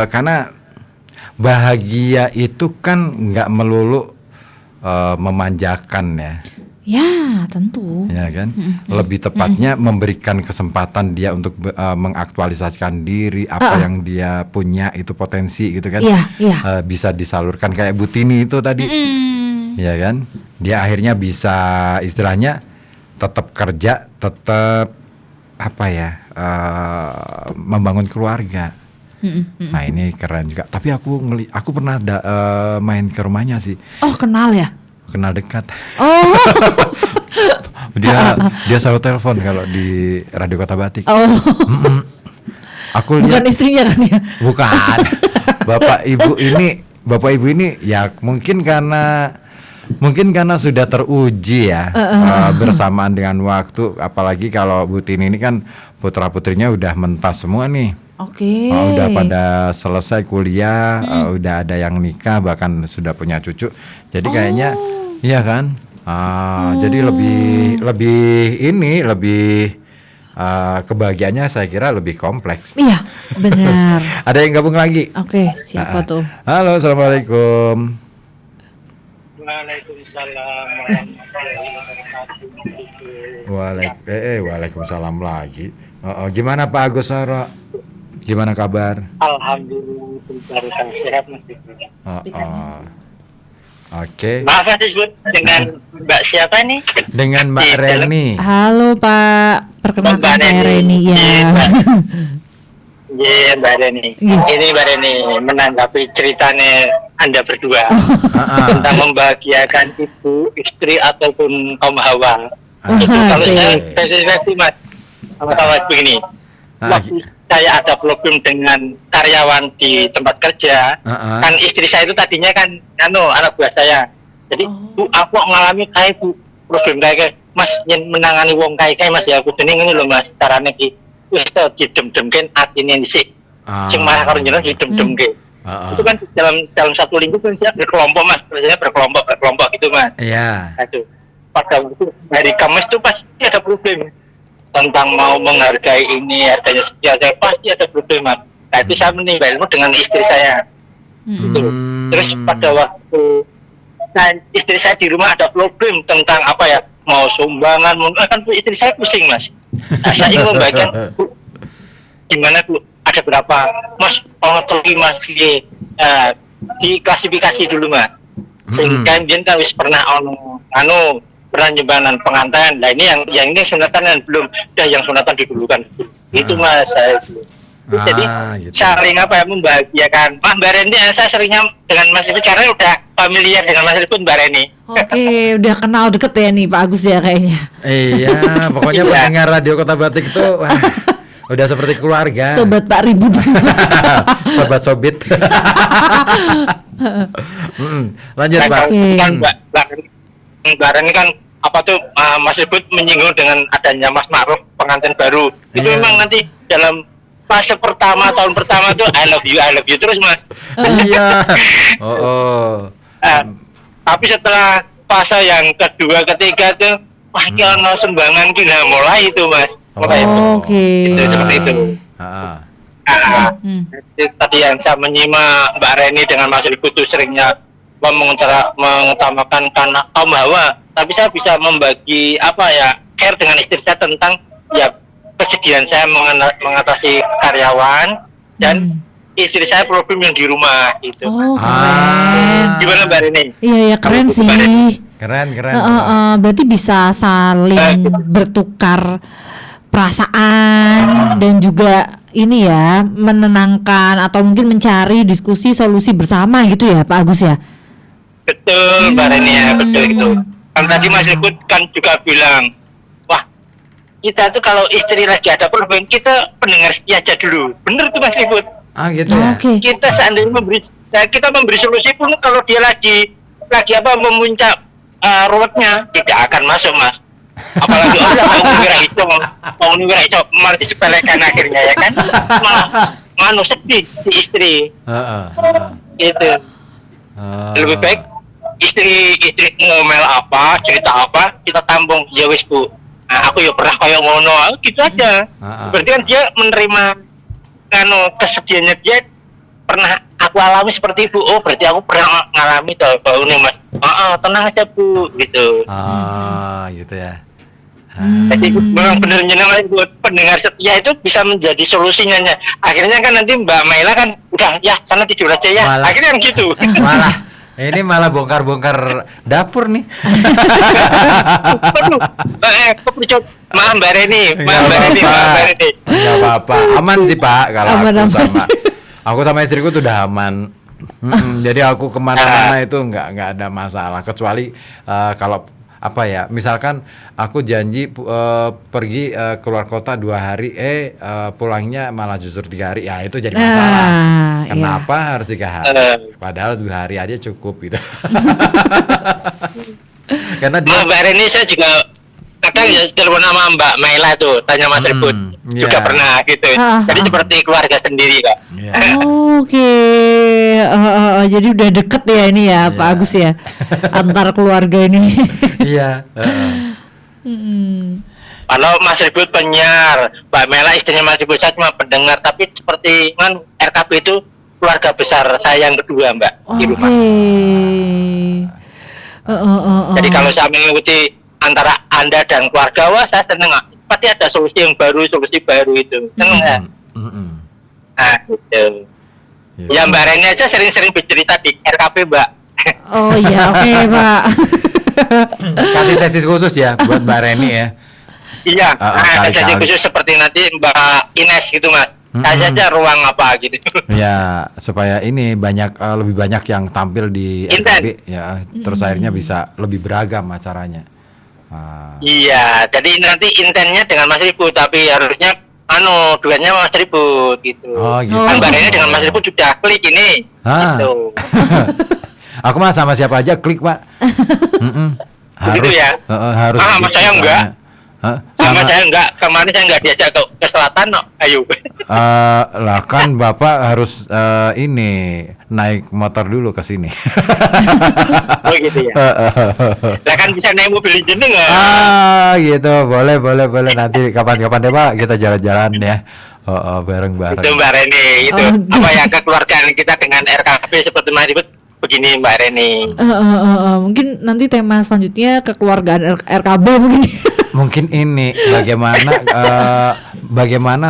[SPEAKER 3] karena bahagia itu kan nggak melulu memanjakan ya.
[SPEAKER 5] Ya, tentu.
[SPEAKER 3] Ya kan, lebih tepatnya memberikan kesempatan dia untuk mengaktualisasikan diri, apa yang dia punya itu potensi gitu kan, bisa disalurkan kayak Bu Tini itu tadi, ya kan, dia akhirnya bisa istilahnya tetap kerja, tetap membangun keluarga. Nah ini keren juga. Tapi aku pernah main ke rumahnya sih.
[SPEAKER 5] Oh, kenal ya?
[SPEAKER 3] Kenal dekat.
[SPEAKER 5] Oh.
[SPEAKER 3] dia selalu telepon kalau di Radio Kota Batik.
[SPEAKER 5] Oh.
[SPEAKER 3] Aku
[SPEAKER 5] bukan istrinya kan ya?
[SPEAKER 3] Bukan. Bapak ibu ini ya mungkin karena sudah teruji ya bersamaan dengan waktu, apalagi kalau Bu Tini ini kan putra putrinya udah mentas semua nih.
[SPEAKER 5] Oke.
[SPEAKER 3] Udah pada selesai kuliah, udah ada yang nikah, bahkan sudah punya cucu. Jadi kayaknya iya kan? Jadi lebih kebahagiaannya saya kira lebih kompleks.
[SPEAKER 5] Iya, benar.
[SPEAKER 3] Ada yang gabung lagi?
[SPEAKER 5] Oke, siapa tuh?
[SPEAKER 3] Halo, assalamualaikum.
[SPEAKER 7] Waalaikumsalam.
[SPEAKER 3] Waalaikumsalam lagi. Gimana Pak Agus Saro? Gimana kabar?
[SPEAKER 7] Alhamdulillah sehat Mas.
[SPEAKER 3] Oke.
[SPEAKER 7] Maaf Mas disebut dengan Mbak siapa nih?
[SPEAKER 3] Dengan Mbak Reni.
[SPEAKER 5] Halo Pak, perkenalkan saya Reni ya.
[SPEAKER 7] Iya Mbak Reni. Ini Mbak Reni menanggapi ceritanya Anda berdua tentang membahagiakan ibu, istri ataupun kaum hawa. Itu kalau saya Mas, sama-sama begini. Waktu saya ada problem dengan karyawan di tempat kerja, kan istri saya itu tadinya kan anak buah saya. Jadi Bu, aku ngalami kayak Bu problem kayak Mas yang menangani wong kayak Mas ya aku dening ini loh Mas carane iki wis to didem-demken atine sik. Sing marah karo jenengan didem-demke. Itu kan dalam satu lingkup kan dia berkelompok Mas, biasanya berkelompok gitu Mas.
[SPEAKER 3] Iya.
[SPEAKER 7] Aduh. Pada waktu hari Kamis itu pasti ada problem tentang mau menghargai ini harganya sekian, saya pasti ada problem Mas. Nah itu saya menimba ilmu dengan istri saya. Terus pada waktu istri saya di rumah ada problem tentang mau sumbangan, kan istri saya pusing Mas. Nah, saya ingin membagikan gimana Bu, ada berapa Mas, Mas di klasifikasi dulu Mas. Sehingga dia kan wis pernah pernah nyumbangan pengantin. Nah ini yang ini sunatan dan belum, udah yang sunatan didulukan. Itu Mas saya. Jadi
[SPEAKER 3] gitu.
[SPEAKER 7] saling membahagiakan. Mbak Reni, saya seringnya dengan Mas Ribut karena udah familiar dengan Mas Ribut Mbak Reni.
[SPEAKER 5] Oke, udah kenal deket ya nih Pak Agus ya kayaknya.
[SPEAKER 3] Iya, pokoknya pendengar Radio Kota Batik itu Udah seperti keluarga.
[SPEAKER 5] Sobat Pak Ribut.
[SPEAKER 3] Sobat Sobit. Lanjut Pak.
[SPEAKER 7] Kan Mbak Reni kan apa tuh Mas Ribut menyinggung dengan adanya Mas Ma'ruf pengantin baru. Itu
[SPEAKER 3] Iya.
[SPEAKER 7] memang nanti dalam fase pertama, tahun pertama tuh I love you terus Mas.
[SPEAKER 3] Iya. Oh.
[SPEAKER 7] Tapi setelah fase yang kedua, ketiga tuh wah iki ono sumbangan ki nah mulai itu Mas. Mulai itu.
[SPEAKER 5] Oke.
[SPEAKER 7] Itu seperti itu.
[SPEAKER 3] Heeh.
[SPEAKER 7] Tadi yang saya menyimak Mbak Reni dengan Mas Ribut tuh seringnya mengutamakan karena kaum hawa, tapi saya bisa membagi care dengan istri saya tentang kesedihan saya mengatasi karyawan dan istri saya problem yang di rumah itu.
[SPEAKER 5] Oh, keren.
[SPEAKER 7] Gimana Mbak Reni?
[SPEAKER 5] Iya, keren
[SPEAKER 7] Kalau
[SPEAKER 5] sih.
[SPEAKER 7] Mbak Reni.
[SPEAKER 3] Keren.
[SPEAKER 5] Berarti bisa saling bertukar perasaan dan juga ini ya, menenangkan atau mungkin mencari diskusi solusi bersama gitu ya Pak Agus ya.
[SPEAKER 7] Betul Mbak Reni ya, betul itu. Kan tadi Mas Ribut kan juga bilang, wah kita tuh kalau istri lagi ada problem kita pendengar setia aja dulu. Bener tuh Mas Ribut.
[SPEAKER 3] Gitu ya.
[SPEAKER 5] Oke.
[SPEAKER 7] Kita seandainya memberi solusi pun kalau dia lagi memuncak ruwetnya tidak akan masuk Mas. Apalagi mau ngira itu malah disepelekan akhirnya ya kan. Malah sedih si istri. Itu. Lebih baik istri ngomel apa, cerita apa, kita tampung ya wis Bu. Nah, aku ya pernah kayak ngono, gitu aja. Berarti kan dia menerima kesedihannya dia pernah aku alami seperti itu. Oh, berarti aku pernah ngalami toh ini Mas. Tenang aja Bu, gitu.
[SPEAKER 3] Gitu ya.
[SPEAKER 7] Jadi memang benar nyenang buat pendengar setia itu bisa menjadi solusinya. Akhirnya kan nanti Mbak Maila kan udah ya sana tidur aja ya. Akhirnya kan gitu.
[SPEAKER 3] Ini malah bongkar-bongkar dapur nih.
[SPEAKER 7] Maaf Mbak Reni.
[SPEAKER 3] Nggak apa-apa. Aman sih Pak kalau aku sama istriku tuh udah aman. Jadi aku kemana-mana itu nggak ada masalah kecuali kalau misalkan aku janji pergi keluar kota 2 hari pulangnya malah justru 3 hari ya itu jadi masalah. Kenapa harus 3 hari padahal 2 hari aja cukup gitu. Karena dia
[SPEAKER 7] Mbak Reni saya juga kadang ya telepon sama Mbak Maila tuh tanya Mas Ribut juga pernah gitu. Jadi seperti keluarga sendiri Kak.
[SPEAKER 5] Oke. Jadi udah deket ya ini ya Pak Agus ya antar keluarga ini.
[SPEAKER 3] Iya.
[SPEAKER 7] Kalau Mas Ribut penyiar, Mbak Mela istrinya Mas Ribut saya cuma pendengar, tapi seperti kan RKB itu keluarga besar saya yang kedua Mbak di rumah. Jadi kalau saya mengikuti antara Anda dan keluarga, wah saya seneng. Pasti ada solusi baru itu. Seneng ya? Nah gitu. Ya Mbak Reni aja sering-sering bercerita di RKB Mbak.
[SPEAKER 5] Oh iya, oke Pak.
[SPEAKER 3] kasih sesi khusus ya buat Mbak Reni ya.
[SPEAKER 7] Iya, sesi khusus seperti nanti Mbak Ines gitu Mas. Kasih aja ruang apa gitu.
[SPEAKER 3] Ya, supaya ini lebih banyak yang tampil di RKB ya, terus akhirnya bisa lebih beragam acaranya.
[SPEAKER 7] Iya, jadi nanti intennya dengan Mas Ribut, tapi harusnya duetnya Mas Ribut gitu.
[SPEAKER 3] Gitu.
[SPEAKER 7] Kan Mbak Reni dengan Mas Ribut sudah klik ini. Gitu.
[SPEAKER 3] Aku mah sama siapa aja klik Pak. Harus
[SPEAKER 7] gitu ya.
[SPEAKER 3] Harus.
[SPEAKER 7] Sama saya enggak. Sama saya enggak. Kemarin saya enggak diajak ke selatan no. Ayo.
[SPEAKER 3] Lah kan Bapak harus ini naik motor dulu ke sini.
[SPEAKER 7] Oh gitu ya. Lah kan bisa naik mobil jenengan.
[SPEAKER 3] Gitu. Boleh nanti kapan-kapan deh Pak kita jalan-jalan ya. Bareng-bareng.
[SPEAKER 7] Itu Mbak Reni itu. Apa ya kekeluargaan kita dengan RKB seperti Mas Ribut begini Mbak Reni.
[SPEAKER 5] Mungkin nanti tema selanjutnya kekeluargaan RKB mungkin.
[SPEAKER 3] Mungkin ini bagaimana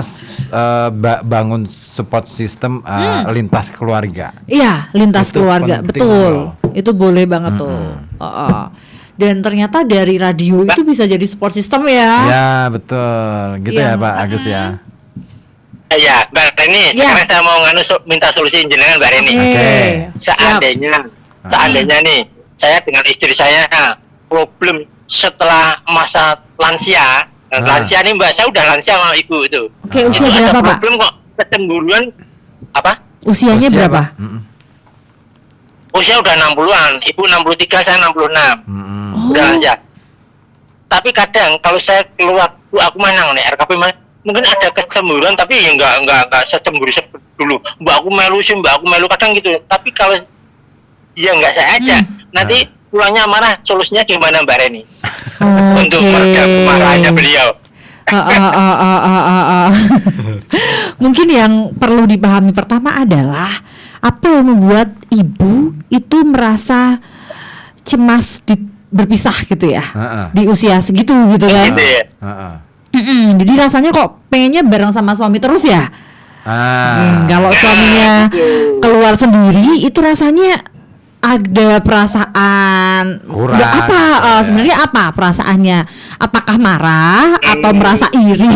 [SPEAKER 3] bangun support system lintas keluarga.
[SPEAKER 5] Iya, lintas
[SPEAKER 3] itu
[SPEAKER 5] keluarga, betul. Itu boleh banget tuh. Dan ternyata dari radio itu bisa jadi support system ya.
[SPEAKER 3] Ya betul, gitu ya Pak Agus ya.
[SPEAKER 7] Ya, Mbak Reni, sekarang saya mau minta solusi jenengan Mbak Reni. Seandainya nih, saya dengan istri saya problem setelah masa lansia, Lansia nih Mbak, saya udah lansia sama ibu itu.
[SPEAKER 5] Oke,
[SPEAKER 7] Itu
[SPEAKER 5] usia
[SPEAKER 7] ada
[SPEAKER 5] berapa, Pak?
[SPEAKER 7] problem kok kecemburuan apa?
[SPEAKER 5] Usianya
[SPEAKER 3] Usia,
[SPEAKER 5] berapa?
[SPEAKER 3] Pak?
[SPEAKER 7] Usia udah 60-an, ibu 63, saya 66. Udah lansia. Tapi kadang kalau saya keluar, aku menang nih RKP mungkin ada kecemburuan, tapi ya nggak secemburu seperti dulu. Mbak aku melu sih, mbak aku melu kadang gitu. Tapi kalau dia nggak saya ajak, nanti pulangnya marah. Solusinya gimana Mbak Reni? Untuk meredam kemarahannya beliau.
[SPEAKER 5] Mungkin yang perlu dipahami pertama adalah apa yang membuat ibu itu merasa cemas berpisah gitu ya di usia segitu gitu kan.
[SPEAKER 7] Gitu ya.
[SPEAKER 5] Jadi rasanya kok pengennya bareng sama suami terus ya. Kalau suaminya keluar sendiri itu rasanya ada perasaan
[SPEAKER 3] kurang.
[SPEAKER 5] Sebenarnya apa perasaannya? Apakah marah atau merasa iri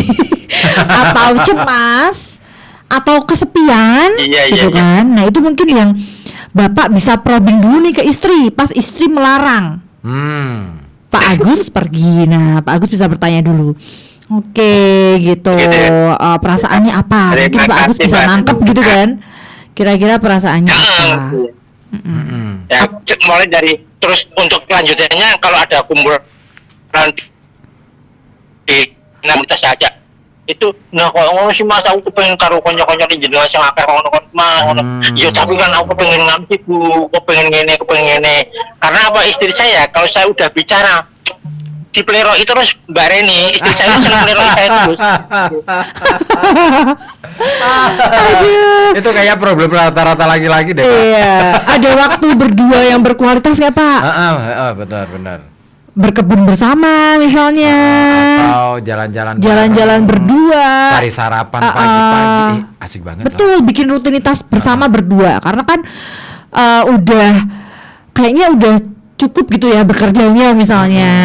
[SPEAKER 5] atau cemas atau kesepian gitu kan? Nah itu mungkin yang Bapak bisa probing dulu nih ke istri pas istri melarang. Pak Agus pergi. Nah Pak Agus bisa bertanya dulu. Oke gitu. Perasaannya apa? Mungkin Pak Agus bisa nangkep gitu kan? Kira-kira perasaannya apa?
[SPEAKER 7] Ya, mulai dari terus untuk kelanjutannya kalau ada kumpulan di komunitas saja itu nah kok ngono sih Mas aku pengen karo kanca-kanca di jenengan sing akeh ngono Mas. Ya tapi kan aku pengen ngambil Bu, aku pengen ngene. Karena apa istri saya kalau saya udah bicara dipelero itu terus Mbak Reni, istri saya senang pelero saya terus.
[SPEAKER 3] Itu kayak problem rata-rata lagi-lagi deh, Pak.
[SPEAKER 5] Iya, ada waktu berdua yang berkualitas ya Pak?
[SPEAKER 3] Benar.
[SPEAKER 5] Berkebun bersama misalnya.
[SPEAKER 3] Atau
[SPEAKER 5] jalan-jalan berdua.
[SPEAKER 3] Cari sarapan pagi-pagi. Asik banget.
[SPEAKER 5] Betul, bikin rutinitas bersama berdua. Karena kan kayaknya udah cukup gitu ya bekerjanya misalnya.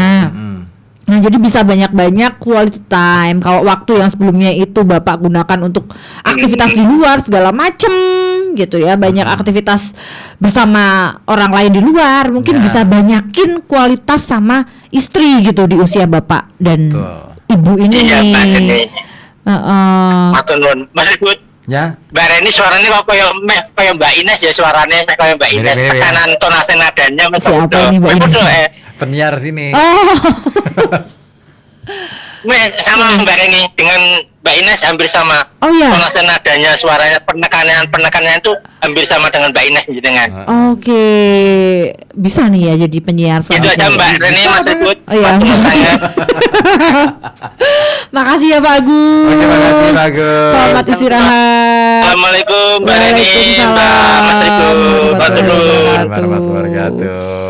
[SPEAKER 5] Nah jadi bisa banyak-banyak quality time. Kalau waktu yang sebelumnya itu Bapak gunakan untuk aktivitas di luar segala macem gitu ya, banyak aktivitas bersama orang lain di luar, mungkin bisa banyakin kualitas sama istri gitu di usia Bapak dan Ibu ini.
[SPEAKER 7] Iya Mbak Reni. Matur nuwun. Mas Ibu.
[SPEAKER 3] Ya.
[SPEAKER 7] Mbak Reni suaranya kok kayak Mbak Ines ya, suaranya kayak Mbak Ines. Tekanan tonase nadanya
[SPEAKER 5] siapa ini Mbak Ines?
[SPEAKER 3] Penyiar sini.
[SPEAKER 7] Sama Mbak Reni dengan Mbak Ines hampir sama. Tonase nadanya, suaranya, penekanannya itu hampir sama dengan Mbak Ines jenengan.
[SPEAKER 5] Oke, bisa nih ya jadi penyiar.
[SPEAKER 7] Itu aja Mbak Reni, Mas Ibu.
[SPEAKER 5] Makasih ya Pak Agus.
[SPEAKER 3] Oke, makasih Pak Agus.
[SPEAKER 5] Selamat istirahat.
[SPEAKER 7] Assalamualaikum Mbak Reni, Mbak Mas Ibu.
[SPEAKER 3] Warahmatullahi wabarakatuh.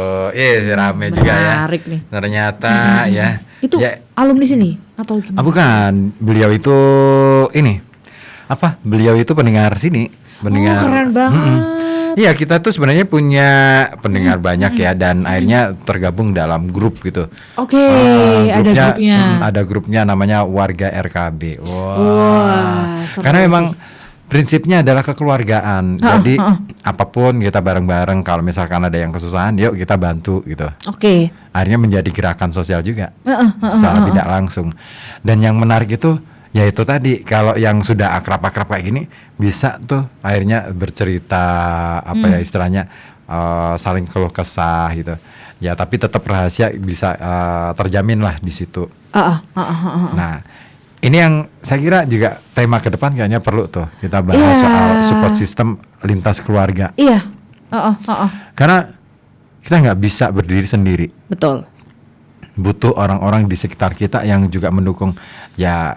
[SPEAKER 3] Rame juga ya.
[SPEAKER 5] Menarik nih.
[SPEAKER 3] Ternyata ya.
[SPEAKER 5] Itu alumni sini atau gimana?
[SPEAKER 3] Bukan, beliau itu beliau itu pendengar sini, pendengar.
[SPEAKER 5] Keren banget.
[SPEAKER 3] Iya, kita tuh sebenarnya punya pendengar banyak ya, dan akhirnya tergabung dalam grup gitu.
[SPEAKER 5] Oke, ada grupnya.
[SPEAKER 3] Ada grupnya namanya Warga RKB. Wah. Karena memang prinsipnya adalah kekeluargaan. Jadi apapun kita bareng-bareng, kalau misalkan ada yang kesusahan, yuk kita bantu gitu.
[SPEAKER 5] Oke.
[SPEAKER 3] Akhirnya menjadi gerakan sosial juga. Secara tidak langsung. Dan yang menarik itu ya itu tadi, kalau yang sudah akrab-akrab kayak gini bisa tuh akhirnya bercerita istilahnya saling keluh kesah gitu. Ya tapi tetap rahasia bisa terjamin lah di situ. Nah, ini yang saya kira juga tema ke depan kayaknya perlu tuh kita bahas soal support system lintas keluarga.
[SPEAKER 5] Iya.
[SPEAKER 3] Karena kita nggak bisa berdiri sendiri.
[SPEAKER 5] Betul.
[SPEAKER 3] Butuh orang-orang di sekitar kita yang juga mendukung. Ya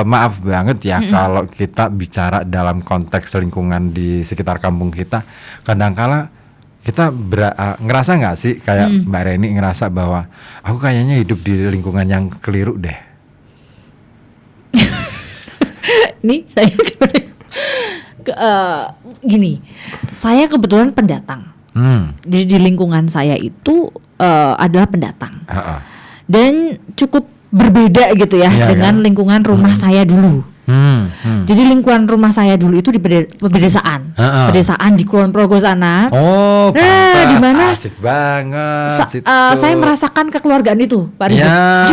[SPEAKER 3] maaf banget ya kalau kita bicara dalam konteks lingkungan di sekitar kampung kita, kadangkala kita ngerasa nggak sih kayak Mbak Reni ngerasa bahwa aku kayaknya hidup di lingkungan yang keliru deh.
[SPEAKER 5] Nih saya gini, saya kebetulan pendatang. Jadi di lingkungan saya itu adalah pendatang. Dan cukup berbeda gitu ya dengan lingkungan rumah saya dulu. Jadi lingkungan rumah saya dulu itu di pedesaan, pedesaan di Kulon Progo sana.
[SPEAKER 3] Oh,
[SPEAKER 5] nah, di mana
[SPEAKER 3] asik banget.
[SPEAKER 5] saya merasakan kekeluargaan itu, Pak Ribut.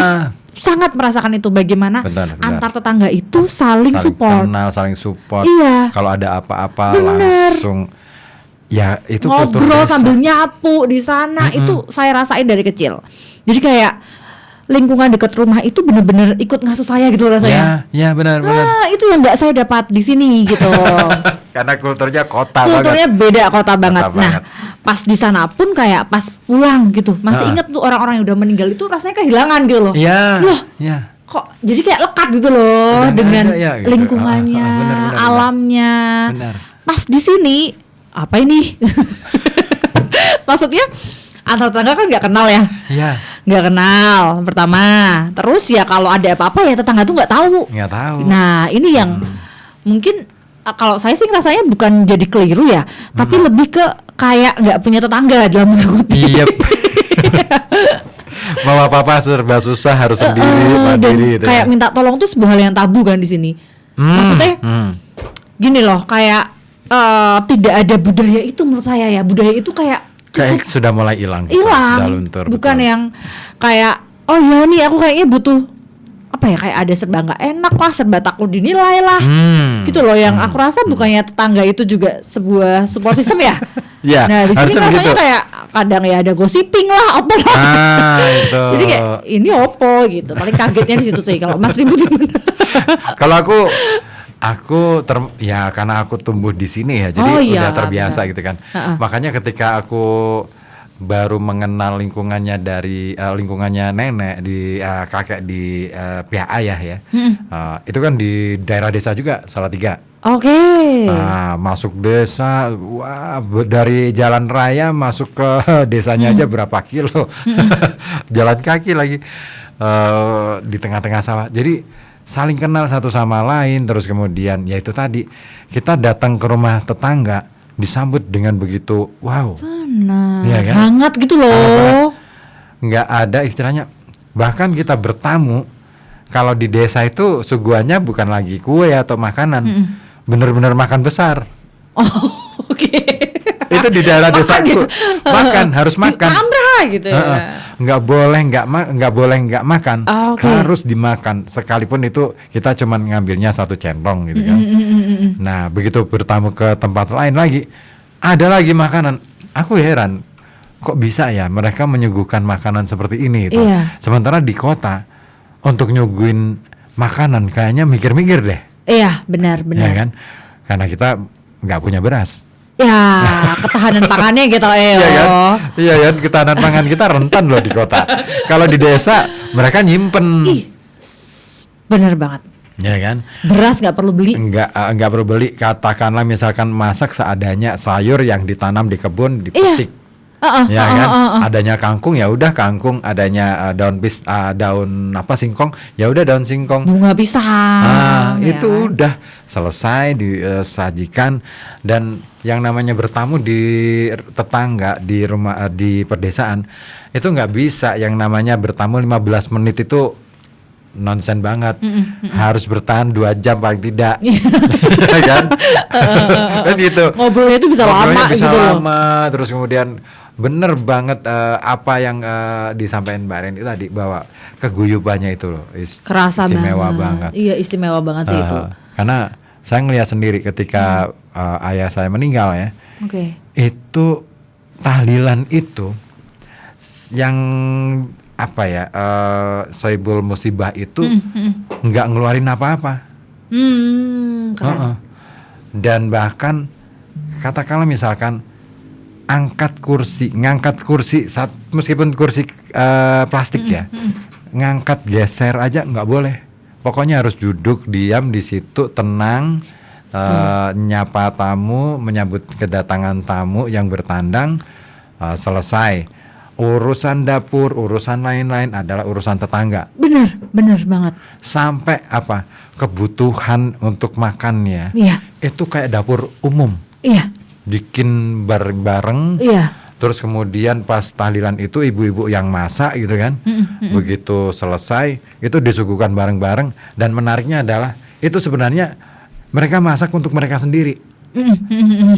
[SPEAKER 5] sangat merasakan itu bagaimana
[SPEAKER 3] Benar.
[SPEAKER 5] antar tetangga itu saling support.
[SPEAKER 3] kenal, saling support.
[SPEAKER 5] Iya.
[SPEAKER 3] Kalau ada apa-apa
[SPEAKER 5] Bener.
[SPEAKER 3] langsung ya itu kultur
[SPEAKER 5] Ngobrol
[SPEAKER 3] desa.
[SPEAKER 5] sambil nyapu di sana itu saya rasain dari kecil. Jadi kayak lingkungan dekat rumah itu bener-bener ikut ngasuh saya gitu rasanya.
[SPEAKER 3] Ya benar.
[SPEAKER 5] Itu yang nggak saya dapat di sini gitu.
[SPEAKER 3] Karena kulturnya kota
[SPEAKER 5] Kulturnya
[SPEAKER 3] banget.
[SPEAKER 5] beda kota banget.
[SPEAKER 3] Kota
[SPEAKER 5] Nah,
[SPEAKER 3] banget.
[SPEAKER 5] pas di sana pun kayak pas pulang gitu, masih inget tuh orang-orang yang udah meninggal itu rasanya kehilangan gitu loh.
[SPEAKER 3] Iya.
[SPEAKER 5] Loh,
[SPEAKER 3] Iya.
[SPEAKER 5] kok jadi kayak lekat gitu loh
[SPEAKER 3] Udah nggak
[SPEAKER 5] dengan
[SPEAKER 3] ada ya, gitu.
[SPEAKER 5] lingkungannya,
[SPEAKER 3] Benar.
[SPEAKER 5] alamnya.
[SPEAKER 3] Benar.
[SPEAKER 5] Pas di sini apa ini? Maksudnya antar tetangga kan nggak kenal ya,
[SPEAKER 3] Iya.
[SPEAKER 5] nggak kenal pertama. Terus ya kalau ada apa-apa ya tetangga tuh nggak tahu.
[SPEAKER 3] Nggak tahu.
[SPEAKER 5] Nah ini yang mungkin kalau saya sih rasanya bukan jadi keliru ya, tapi lebih ke kayak nggak punya tetangga dalam tanda kutip.
[SPEAKER 3] Iya. Mau apa-apa serba susah harus sendiri,
[SPEAKER 5] Dan
[SPEAKER 3] mandiri gitu.
[SPEAKER 5] kayak minta tolong tuh sebuah hal yang tabu kan di sini. Maksudnya gini loh, kayak tidak ada budaya itu menurut saya ya. Budaya itu kayak
[SPEAKER 3] Kayak sudah mulai hilang.
[SPEAKER 5] hilang,
[SPEAKER 3] Sudah luntur,
[SPEAKER 5] bukan
[SPEAKER 3] betul.
[SPEAKER 5] yang kayak oh ya nih aku kayaknya butuh apa ya, kayak ada serba nggak enak lah, serba takut dinilai lah, gitu loh. Yang aku rasa bukannya tetangga itu juga sebuah support system ya.
[SPEAKER 3] Iya,
[SPEAKER 5] Nah di sini
[SPEAKER 3] harusnya
[SPEAKER 5] rasanya
[SPEAKER 3] begitu.
[SPEAKER 5] kayak kadang ya ada gossiping lah, apa lah.
[SPEAKER 3] Itu.
[SPEAKER 5] Jadi kayak ini opo gitu. Paling kagetnya di situ sih kalau Mas ribut gimana.
[SPEAKER 3] Kalau ya karena aku tumbuh di sini ya, jadi
[SPEAKER 5] Oh, iya,
[SPEAKER 3] udah terbiasa
[SPEAKER 5] benar.
[SPEAKER 3] gitu kan.
[SPEAKER 5] Ha-ha.
[SPEAKER 3] Makanya ketika aku baru mengenal lingkungannya dari lingkungannya nenek di kakek di pihak ayah ya, itu kan di daerah desa juga Salatiga.
[SPEAKER 5] Oke.
[SPEAKER 3] Nah, masuk desa, wah dari jalan raya masuk ke desanya aja berapa kilo, jalan kaki lagi di tengah-tengah sawah. Jadi saling kenal satu sama lain. Terus kemudian ya itu tadi kita datang ke rumah tetangga disambut dengan begitu, wow,
[SPEAKER 5] Benar.
[SPEAKER 3] Iya kan?
[SPEAKER 5] Hangat gitu loh.
[SPEAKER 3] nggak ada istilahnya. Bahkan kita bertamu, kalau di desa itu suguhannya bukan lagi kue atau makanan, bener-bener makan besar.
[SPEAKER 5] Oh, oke.
[SPEAKER 3] Itu di daerah desaku makan, harus makan.
[SPEAKER 5] Amrah gitu ya.
[SPEAKER 3] Nggak boleh nggak makan,
[SPEAKER 5] Oke.
[SPEAKER 3] harus dimakan. Sekalipun itu kita cuman ngambilnya satu centong gitu kan. Nah begitu bertamu ke tempat lain lagi, ada lagi makanan. Aku heran, kok bisa ya mereka menyuguhkan makanan seperti ini gitu.
[SPEAKER 5] Iya.
[SPEAKER 3] Sementara di kota untuk nyuguhin makanan kayaknya mikir-mikir deh,
[SPEAKER 5] Iya, benar.
[SPEAKER 3] ya kan? Karena kita nggak punya beras.
[SPEAKER 5] Ya, ketahanan pangannya gitu
[SPEAKER 3] Iya kan? Iya kan, ketahanan pangan kita rentan loh di kota. Kalau di desa mereka nyimpen.
[SPEAKER 5] Benar banget.
[SPEAKER 3] Ya kan?
[SPEAKER 5] Beras nggak perlu beli.
[SPEAKER 3] Enggak perlu beli. Katakanlah misalkan masak seadanya, sayur yang ditanam di kebun dipetik. Ya kan? Adanya kangkung ya udah kangkung, adanya daun apa singkong, ya udah daun singkong.
[SPEAKER 5] Bunga pisang. ya
[SPEAKER 3] Itu
[SPEAKER 5] kan?
[SPEAKER 3] udah selesai disajikan. Dan yang namanya bertamu di tetangga di rumah di pedesaan itu nggak bisa yang namanya bertamu 15 menit itu nonsen banget. Harus bertahan 2 jam paling tidak. Ya kan? Kan gitu.
[SPEAKER 5] Ngobrolnya itu bisa
[SPEAKER 3] Ngobrolnya
[SPEAKER 5] lama
[SPEAKER 3] bisa
[SPEAKER 5] gitu loh.
[SPEAKER 3] lama. Terus kemudian bener banget apa yang disampaikan Mbak Ren itu tadi, bahwa keguyubannya itu loh
[SPEAKER 5] Kerasa
[SPEAKER 3] istimewa
[SPEAKER 5] banget.
[SPEAKER 3] banget.
[SPEAKER 5] Iya, istimewa banget sih itu.
[SPEAKER 3] Karena saya ngelihat sendiri ketika ayah saya meninggal ya,
[SPEAKER 5] Oke.
[SPEAKER 3] itu tahlilan itu yang apa ya, sohibul musibah itu nggak ngeluarin apa-apa.
[SPEAKER 5] Keren.
[SPEAKER 3] Dan bahkan katakanlah misalkan ngangkat kursi saat meskipun kursi plastik ya, ngangkat geser aja nggak boleh. Pokoknya harus duduk diam di situ tenang, nyapa tamu, menyambut kedatangan tamu yang bertandang, selesai. Urusan dapur, urusan lain-lain adalah urusan tetangga.
[SPEAKER 5] Benar banget.
[SPEAKER 3] Sampai apa kebutuhan untuk makannya,
[SPEAKER 5] Iya.
[SPEAKER 3] itu kayak dapur umum.
[SPEAKER 5] Iya.
[SPEAKER 3] Bikin bareng-bareng.
[SPEAKER 5] Iya.
[SPEAKER 3] Terus kemudian pas tahlilan itu ibu-ibu yang masak gitu kan. Begitu selesai itu disuguhkan bareng-bareng. Dan menariknya adalah itu sebenarnya mereka masak untuk mereka sendiri.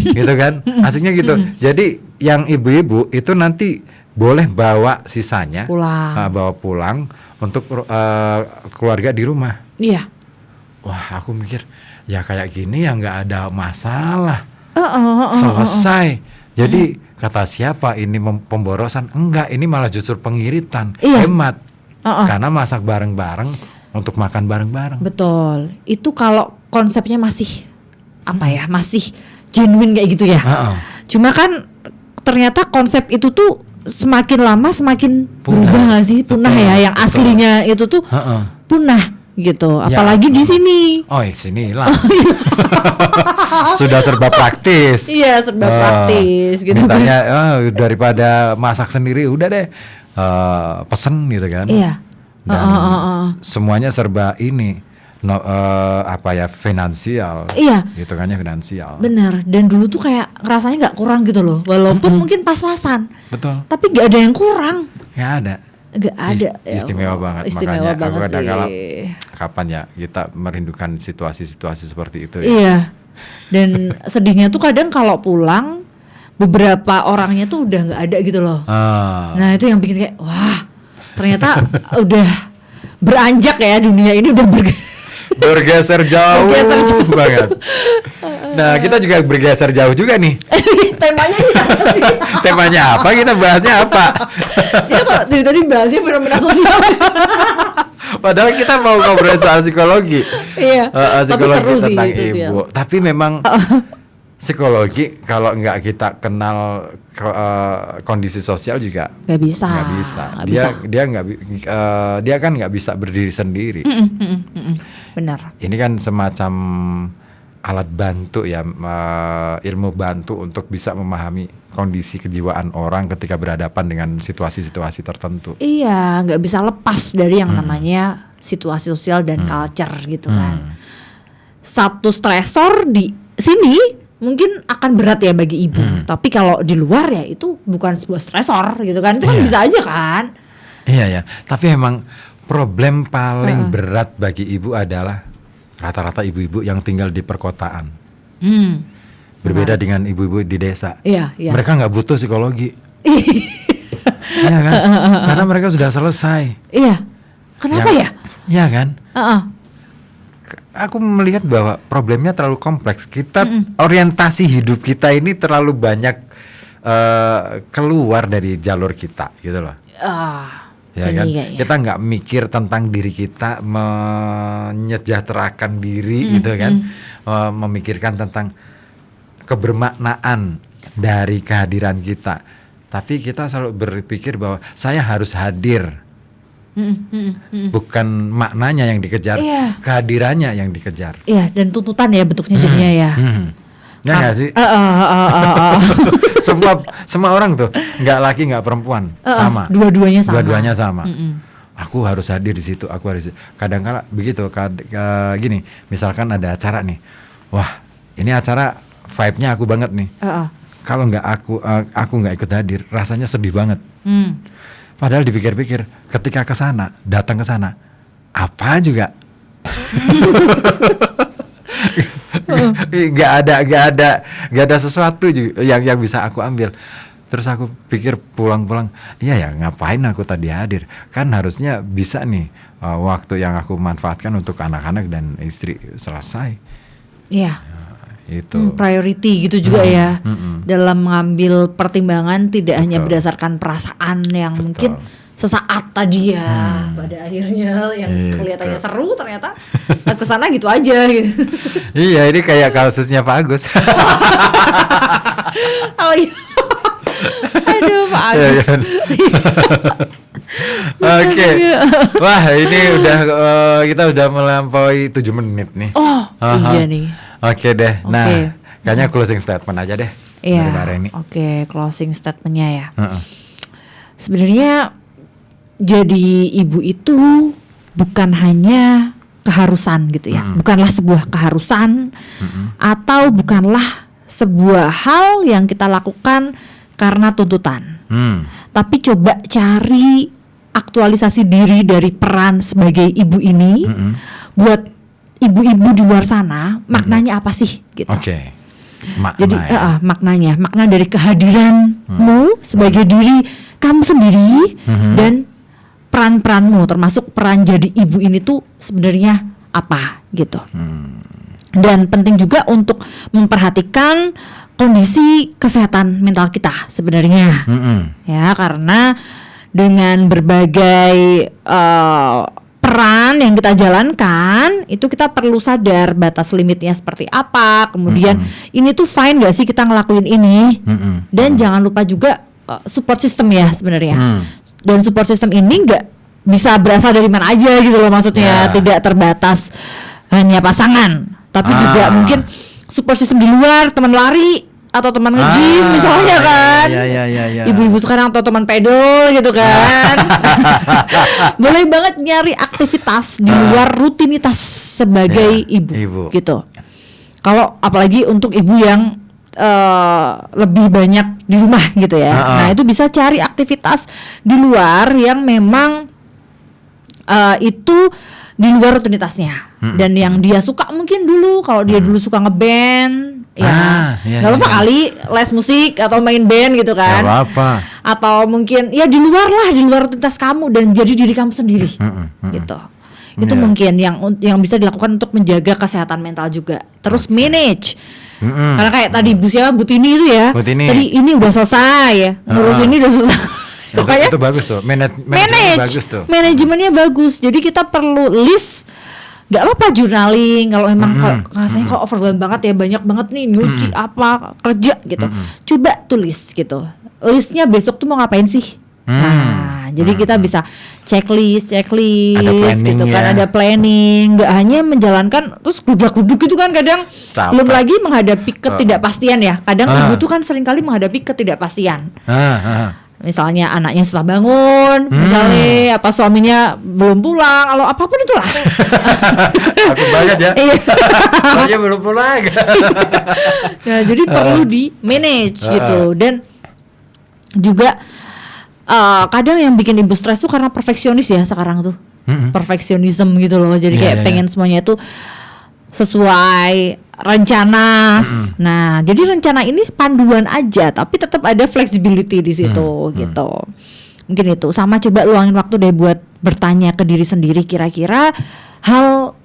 [SPEAKER 3] Gitu kan. Asiknya gitu. Jadi yang ibu-ibu itu nanti boleh bawa sisanya
[SPEAKER 5] Pulang.
[SPEAKER 3] bawa pulang untuk keluarga di rumah.
[SPEAKER 5] Iya.
[SPEAKER 3] Wah, aku mikir ya kayak gini ya nggak ada masalah, selesai. Jadi kata siapa ini pemborosan? Enggak, ini malah justru pengiritan,
[SPEAKER 5] Iya.
[SPEAKER 3] hemat. Karena masak bareng-bareng untuk makan bareng-bareng.
[SPEAKER 5] Betul. Itu kalau konsepnya masih apa ya? Masih genuine kayak gitu ya. Cuma kan ternyata konsep itu tuh semakin lama semakin berubah nggak sih? Punah ya. Yang aslinya itu tuh punah gitu.
[SPEAKER 3] Ya.
[SPEAKER 5] Apalagi di sini.
[SPEAKER 3] Oh, sini lah. Sudah serba praktis.
[SPEAKER 5] Iya, serba praktis gitu.
[SPEAKER 3] Mintanya daripada masak sendiri udah deh pesen gitu kan.
[SPEAKER 5] Iya.
[SPEAKER 3] Dan semuanya serba ini finansial.
[SPEAKER 5] Iya.
[SPEAKER 3] Gitu kan ya, finansial.
[SPEAKER 5] Bener. Dan dulu tuh kayak rasanya nggak kurang gitu loh. Walaupun mungkin pas-pasan.
[SPEAKER 3] Betul.
[SPEAKER 5] Tapi nggak ada yang kurang.
[SPEAKER 3] Nggak ada.
[SPEAKER 5] Nggak ada. Ya
[SPEAKER 3] Istimewa
[SPEAKER 5] Allah.
[SPEAKER 3] banget.
[SPEAKER 5] Istimewa
[SPEAKER 3] Makanya
[SPEAKER 5] banget
[SPEAKER 3] aku kadang-kala
[SPEAKER 5] sih.
[SPEAKER 3] kapan ya kita merindukan situasi-situasi seperti itu ya.
[SPEAKER 5] Iya. Dan sedihnya tuh kadang kalau pulang beberapa orangnya tuh udah nggak ada gitu loh. Nah itu yang bikin kayak wah ternyata udah beranjak ya dunia ini udah
[SPEAKER 3] bergeser jauh banget. Nah kita juga bergeser jauh juga nih.
[SPEAKER 5] Temanya
[SPEAKER 3] Temanya apa? Kita bahasnya apa?
[SPEAKER 5] Kita dari tadi bahasnya fenomena sosial.
[SPEAKER 3] Padahal kita mau ngobrol soal psikologi.
[SPEAKER 5] Iya. Tapi seru sih
[SPEAKER 3] tentang
[SPEAKER 5] sosial.
[SPEAKER 3] ibu. Tapi memang psikologi kalau nggak kita kenal kondisi sosial juga
[SPEAKER 5] nggak bisa.
[SPEAKER 3] Dia kan nggak bisa berdiri sendiri.
[SPEAKER 5] Benar.
[SPEAKER 3] Ini kan semacam alat bantu ya, ilmu bantu untuk bisa memahami kondisi kejiwaan orang ketika berhadapan dengan situasi-situasi tertentu.
[SPEAKER 5] Iya, nggak bisa lepas dari yang namanya situasi sosial dan culture gitu kan. Satu stresor di sini mungkin akan berat ya bagi ibu, tapi kalau di luar ya itu bukan sebuah stresor gitu kan, itu kan bisa aja kan.
[SPEAKER 3] Iya ya, tapi emang problem paling berat bagi ibu adalah rata-rata ibu-ibu yang tinggal di perkotaan. Berbeda dengan ibu-ibu di desa.
[SPEAKER 5] Iya.
[SPEAKER 3] Mereka nggak butuh psikologi. Iya kan? Karena mereka sudah selesai.
[SPEAKER 5] Iya. Kenapa ya?
[SPEAKER 3] Iya kan? Aku melihat bahwa problemnya terlalu kompleks. Kita orientasi hidup kita ini terlalu banyak keluar dari jalur kita, gitu loh. Ya kan? Kita nggak mikir tentang diri kita, menyejahterakan diri gitu kan, memikirkan tentang kebermaknaan dari kehadiran kita. Tapi kita selalu berpikir bahwa saya harus hadir, bukan maknanya yang dikejar, kehadirannya yang dikejar.
[SPEAKER 5] Iya, dan tuntutan ya bentuknya jadinya ya.
[SPEAKER 3] Ya nggak sih? Semua orang tuh, nggak laki nggak perempuan, sama.
[SPEAKER 5] Dua-duanya sama.
[SPEAKER 3] Aku harus hadir di situ. Kadang-kala begitu. Gini, misalkan ada acara nih, wah ini acara vibe-nya aku banget nih. Kalau nggak aku nggak ikut hadir, rasanya sedih banget. Padahal dipikir-pikir, ketika datang ke sana, apa juga. Gak ada sesuatu yang bisa aku ambil. Terus aku pikir pulang-pulang, iya ya ngapain aku tadi hadir? Kan harusnya bisa nih waktu yang aku manfaatkan untuk anak-anak dan istri selesai.
[SPEAKER 5] Iya.
[SPEAKER 3] Itu
[SPEAKER 5] priority gitu juga ya. Dalam mengambil pertimbangan tidak hanya berdasarkan perasaan yang mungkin sesaat tadi ya, pada akhirnya yang kelihatannya seru ternyata pas kesana gitu aja gitu.
[SPEAKER 3] Iya, ini kayak kasusnya Pak Agus.
[SPEAKER 5] Oh iya. Aduh Pak Agus.
[SPEAKER 3] Oke. Wah, ini kita udah melampaui 7 menit nih.
[SPEAKER 5] Oh, iya nih.
[SPEAKER 3] Oke deh. Nah, kayaknya closing statement aja deh.
[SPEAKER 5] Iya.
[SPEAKER 3] Oke,
[SPEAKER 5] closing statementnya ya. Sebenarnya jadi ibu itu bukan hanya keharusan gitu ya, bukanlah sebuah keharusan atau bukanlah sebuah hal yang kita lakukan karena tuntutan. Tapi coba cari aktualisasi diri dari peran sebagai ibu ini buat ibu-ibu di luar sana, maknanya apa sih gitu.
[SPEAKER 3] Oke.
[SPEAKER 5] Jadi makna dari kehadiranmu sebagai diri kamu sendiri dan peran-peranmu, termasuk peran jadi ibu ini tuh sebenarnya apa gitu. Dan penting juga untuk memperhatikan kondisi kesehatan mental kita sebenarnya, ya, karena dengan berbagai peran yang kita jalankan itu kita perlu sadar batas limitnya seperti apa. Kemudian ini tuh fine gak sih kita ngelakuin ini? Dan jangan lupa juga support system ya sebenarnya. Dan support system ini nggak bisa berasal dari mana aja gitu loh, maksudnya tidak terbatas hanya pasangan, tapi juga mungkin support system di luar, teman lari atau teman nge-gym misalnya kan. Ibu-ibu sekarang atau teman pedal gitu kan. Boleh banget nyari aktivitas di luar rutinitas sebagai ibu gitu. Kalau apalagi untuk ibu yang lebih banyak di rumah gitu ya. Nah itu bisa cari aktivitas di luar yang memang itu di luar rutinitasnya. Dan yang dia suka mungkin dulu, kalau dia dulu suka ngeband, ya nggak apa-apa kali les musik atau main band gitu kan.
[SPEAKER 3] Gak apa-apa.
[SPEAKER 5] Atau mungkin ya di luar lah, di luar rutinitas kamu dan jadi diri kamu sendiri gitu. Itu mungkin yang bisa dilakukan untuk menjaga kesehatan mental juga. Terus manage. Karena kayak tadi Bu Tini itu ya, tadi ini udah selesai ya, ngurus ini udah selesai.
[SPEAKER 3] Itu bagus tuh, manajemennya bagus tuh.
[SPEAKER 5] Manajemennya bagus, jadi kita perlu list. Gak apa-apa journaling kalau emang rasanya kalau overwhelmed banget ya, banyak banget nih nyuci apa kerja gitu. Coba tulis gitu, listnya besok tuh mau ngapain sih. Nah, jadi kita bisa checklist gitu kan, ada planning, nggak hanya menjalankan terus gudeg-gudeg gitu kan kadang. Capek. Belum lagi menghadapi ketidakpastian ya. Kadang ibu tuh kan seringkali menghadapi ketidakpastian. Misalnya anaknya susah bangun, misalnya apa suaminya belum pulang, atau apapun itulah.
[SPEAKER 3] Takut banget ya. Suaminya belum pulang.
[SPEAKER 5] Nah, jadi perlu di manage gitu. Dan juga kadang yang bikin ibu stres tuh karena perfeksionis ya sekarang tuh. Perfeksionisme gitu loh. Jadi kayak pengen semuanya tuh sesuai rencana. Nah, jadi rencana ini panduan aja, tapi tetap ada flexibility di situ gitu. Mungkin itu. Sama coba luangin waktu deh buat bertanya ke diri sendiri, kira-kira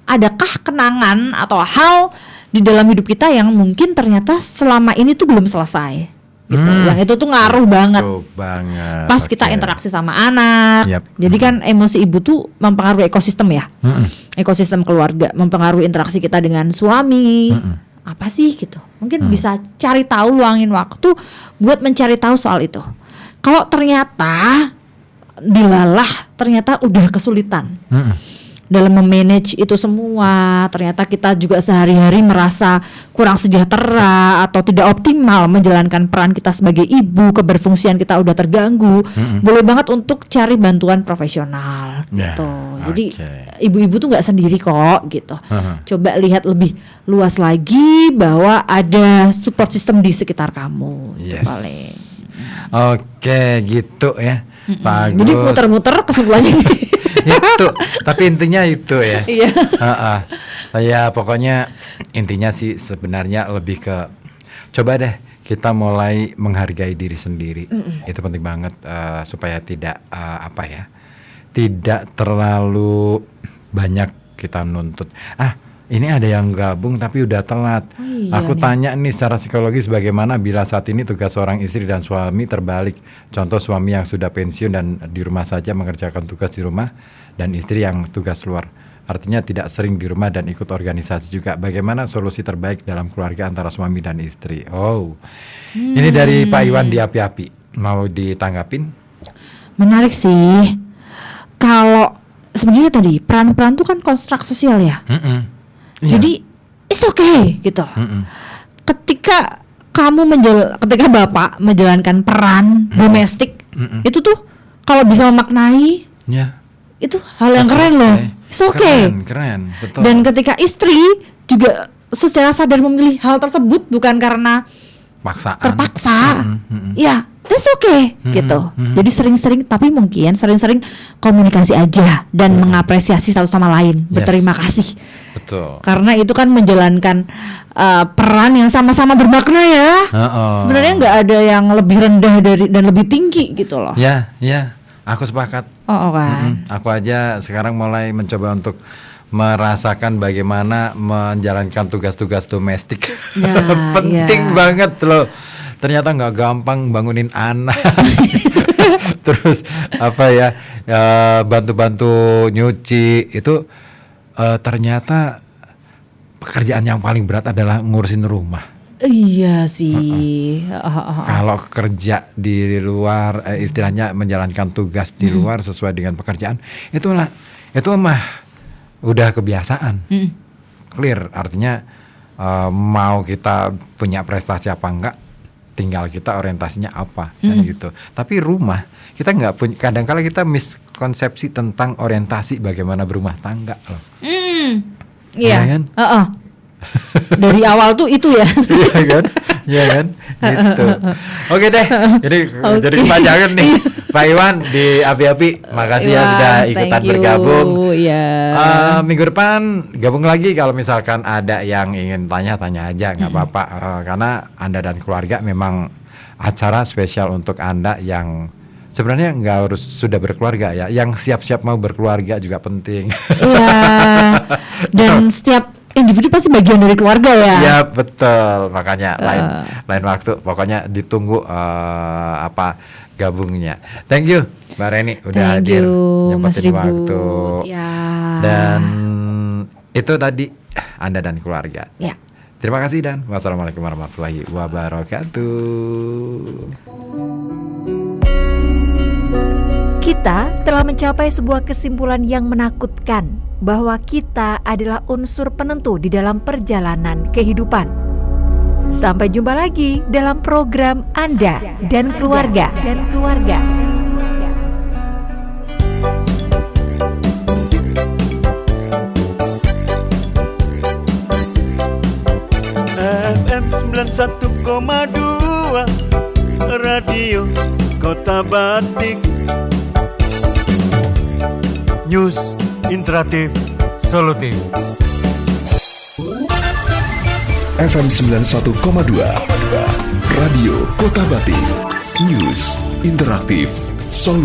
[SPEAKER 5] adakah kenangan atau hal di dalam hidup kita yang mungkin ternyata selama ini tuh belum selesai. Gitu. Yang itu tuh ngaruh banget. Pas kita interaksi sama anak. Jadi kan emosi ibu tuh mempengaruhi ekosistem ya. Ekosistem keluarga, mempengaruhi interaksi kita dengan suami. Apa sih gitu. Mungkin bisa cari tahu, luangin waktu buat mencari tahu soal itu. Kalau ternyata dilalah, ternyata udah kesulitan dalam memanage itu semua, ternyata kita juga sehari-hari merasa kurang sejahtera atau tidak optimal menjalankan peran kita sebagai ibu, keberfungsian kita udah terganggu, boleh banget untuk cari bantuan profesional gitu. Jadi ibu-ibu tuh nggak sendiri kok gitu. Coba lihat lebih luas lagi bahwa ada support system di sekitar kamu. Itu paling.
[SPEAKER 3] Oke, gitu ya. Bagus.
[SPEAKER 5] Jadi muter-muter kesimpulannya
[SPEAKER 3] itu, tapi intinya itu ya.
[SPEAKER 5] Iya.
[SPEAKER 3] Ya pokoknya intinya sih sebenarnya lebih ke coba deh kita mulai menghargai diri sendiri. Itu penting banget supaya tidak tidak terlalu banyak kita nuntut. Ini ada yang gabung tapi udah telat. Aku tanya nih secara psikologis bagaimana bila saat ini tugas seorang istri dan suami terbalik. Contoh suami yang sudah pensiun dan di rumah saja mengerjakan tugas di rumah, dan istri yang tugas luar. Artinya tidak sering di rumah dan ikut organisasi juga. Bagaimana solusi terbaik dalam keluarga antara suami dan istri? Ini dari Pak Iwan di Api-Api. Mau ditanggapin?
[SPEAKER 5] Menarik sih. Kalau sebenarnya tadi peran-peran itu kan konstruk sosial ya. Jadi it's okay gitu. Ketika ketika bapak menjalankan peran domestik, itu tuh kalau bisa memaknai, itu hal yang keren loh. It's okay.
[SPEAKER 3] Keren, betul.
[SPEAKER 5] Dan ketika istri juga secara sadar memilih hal tersebut bukan karena
[SPEAKER 3] paksaan,
[SPEAKER 5] terpaksa, ya that's okay gitu. Jadi sering-sering, tapi mungkin sering-sering komunikasi aja dan mengapresiasi satu sama lain, berterima kasih.
[SPEAKER 3] Betul.
[SPEAKER 5] Karena itu kan menjalankan peran yang sama-sama bermakna ya. Sebenarnya nggak ada yang lebih rendah dan lebih tinggi gitu loh.
[SPEAKER 3] Ya, aku sepakat.
[SPEAKER 5] Kan.
[SPEAKER 3] Aku aja sekarang mulai mencoba untuk merasakan bagaimana menjalankan tugas-tugas domestik. Penting banget loh. Ternyata nggak gampang bangunin anak. Terus bantu-bantu nyuci itu ternyata pekerjaan yang paling berat adalah ngurusin rumah.
[SPEAKER 5] Iya sih.
[SPEAKER 3] Kalau kerja di luar, istilahnya menjalankan tugas di luar sesuai dengan pekerjaan, itu mah udah kebiasaan. Clear, artinya mau kita punya prestasi apa enggak, tinggal kita orientasinya apa dan gitu. Tapi rumah kita nggak punya. Kadang-kala kita miskonsepsi tentang orientasi bagaimana berumah tangga loh.
[SPEAKER 5] Iya.
[SPEAKER 3] Kan?
[SPEAKER 5] Dari awal tuh itu ya.
[SPEAKER 3] Iya kan, gitu. Oke deh, jadi kepanjangan nih. Pak Iwan di Api-Api, makasih ya sudah ikutan bergabung. Minggu depan gabung lagi kalau misalkan ada yang ingin tanya aja, nggak apa-apa. Karena Anda dan keluarga memang acara spesial untuk Anda yang sebenarnya nggak harus sudah berkeluarga ya, yang siap-siap mau berkeluarga juga penting.
[SPEAKER 5] Iya. Dan setiap individu pasti bagian dari keluarga ya.
[SPEAKER 3] Iya betul, makanya lain waktu pokoknya ditunggu gabungnya. Thank you Mbak Reni udah hadir nyempetin waktu.
[SPEAKER 5] Ya.
[SPEAKER 3] Dan itu tadi Anda dan keluarga.
[SPEAKER 5] Ya.
[SPEAKER 3] Terima kasih dan wassalamualaikum warahmatullahi wabarakatuh.
[SPEAKER 4] Kita telah mencapai sebuah kesimpulan yang menakutkan bahwa kita adalah unsur penentu di dalam perjalanan kehidupan. Sampai jumpa lagi dalam program Anda dan Keluarga.
[SPEAKER 1] FM 91,2 Radio Kota Batik. News interaktif solutif.
[SPEAKER 2] FM 91,2 Radio Kota Batik. News interaktif solutif.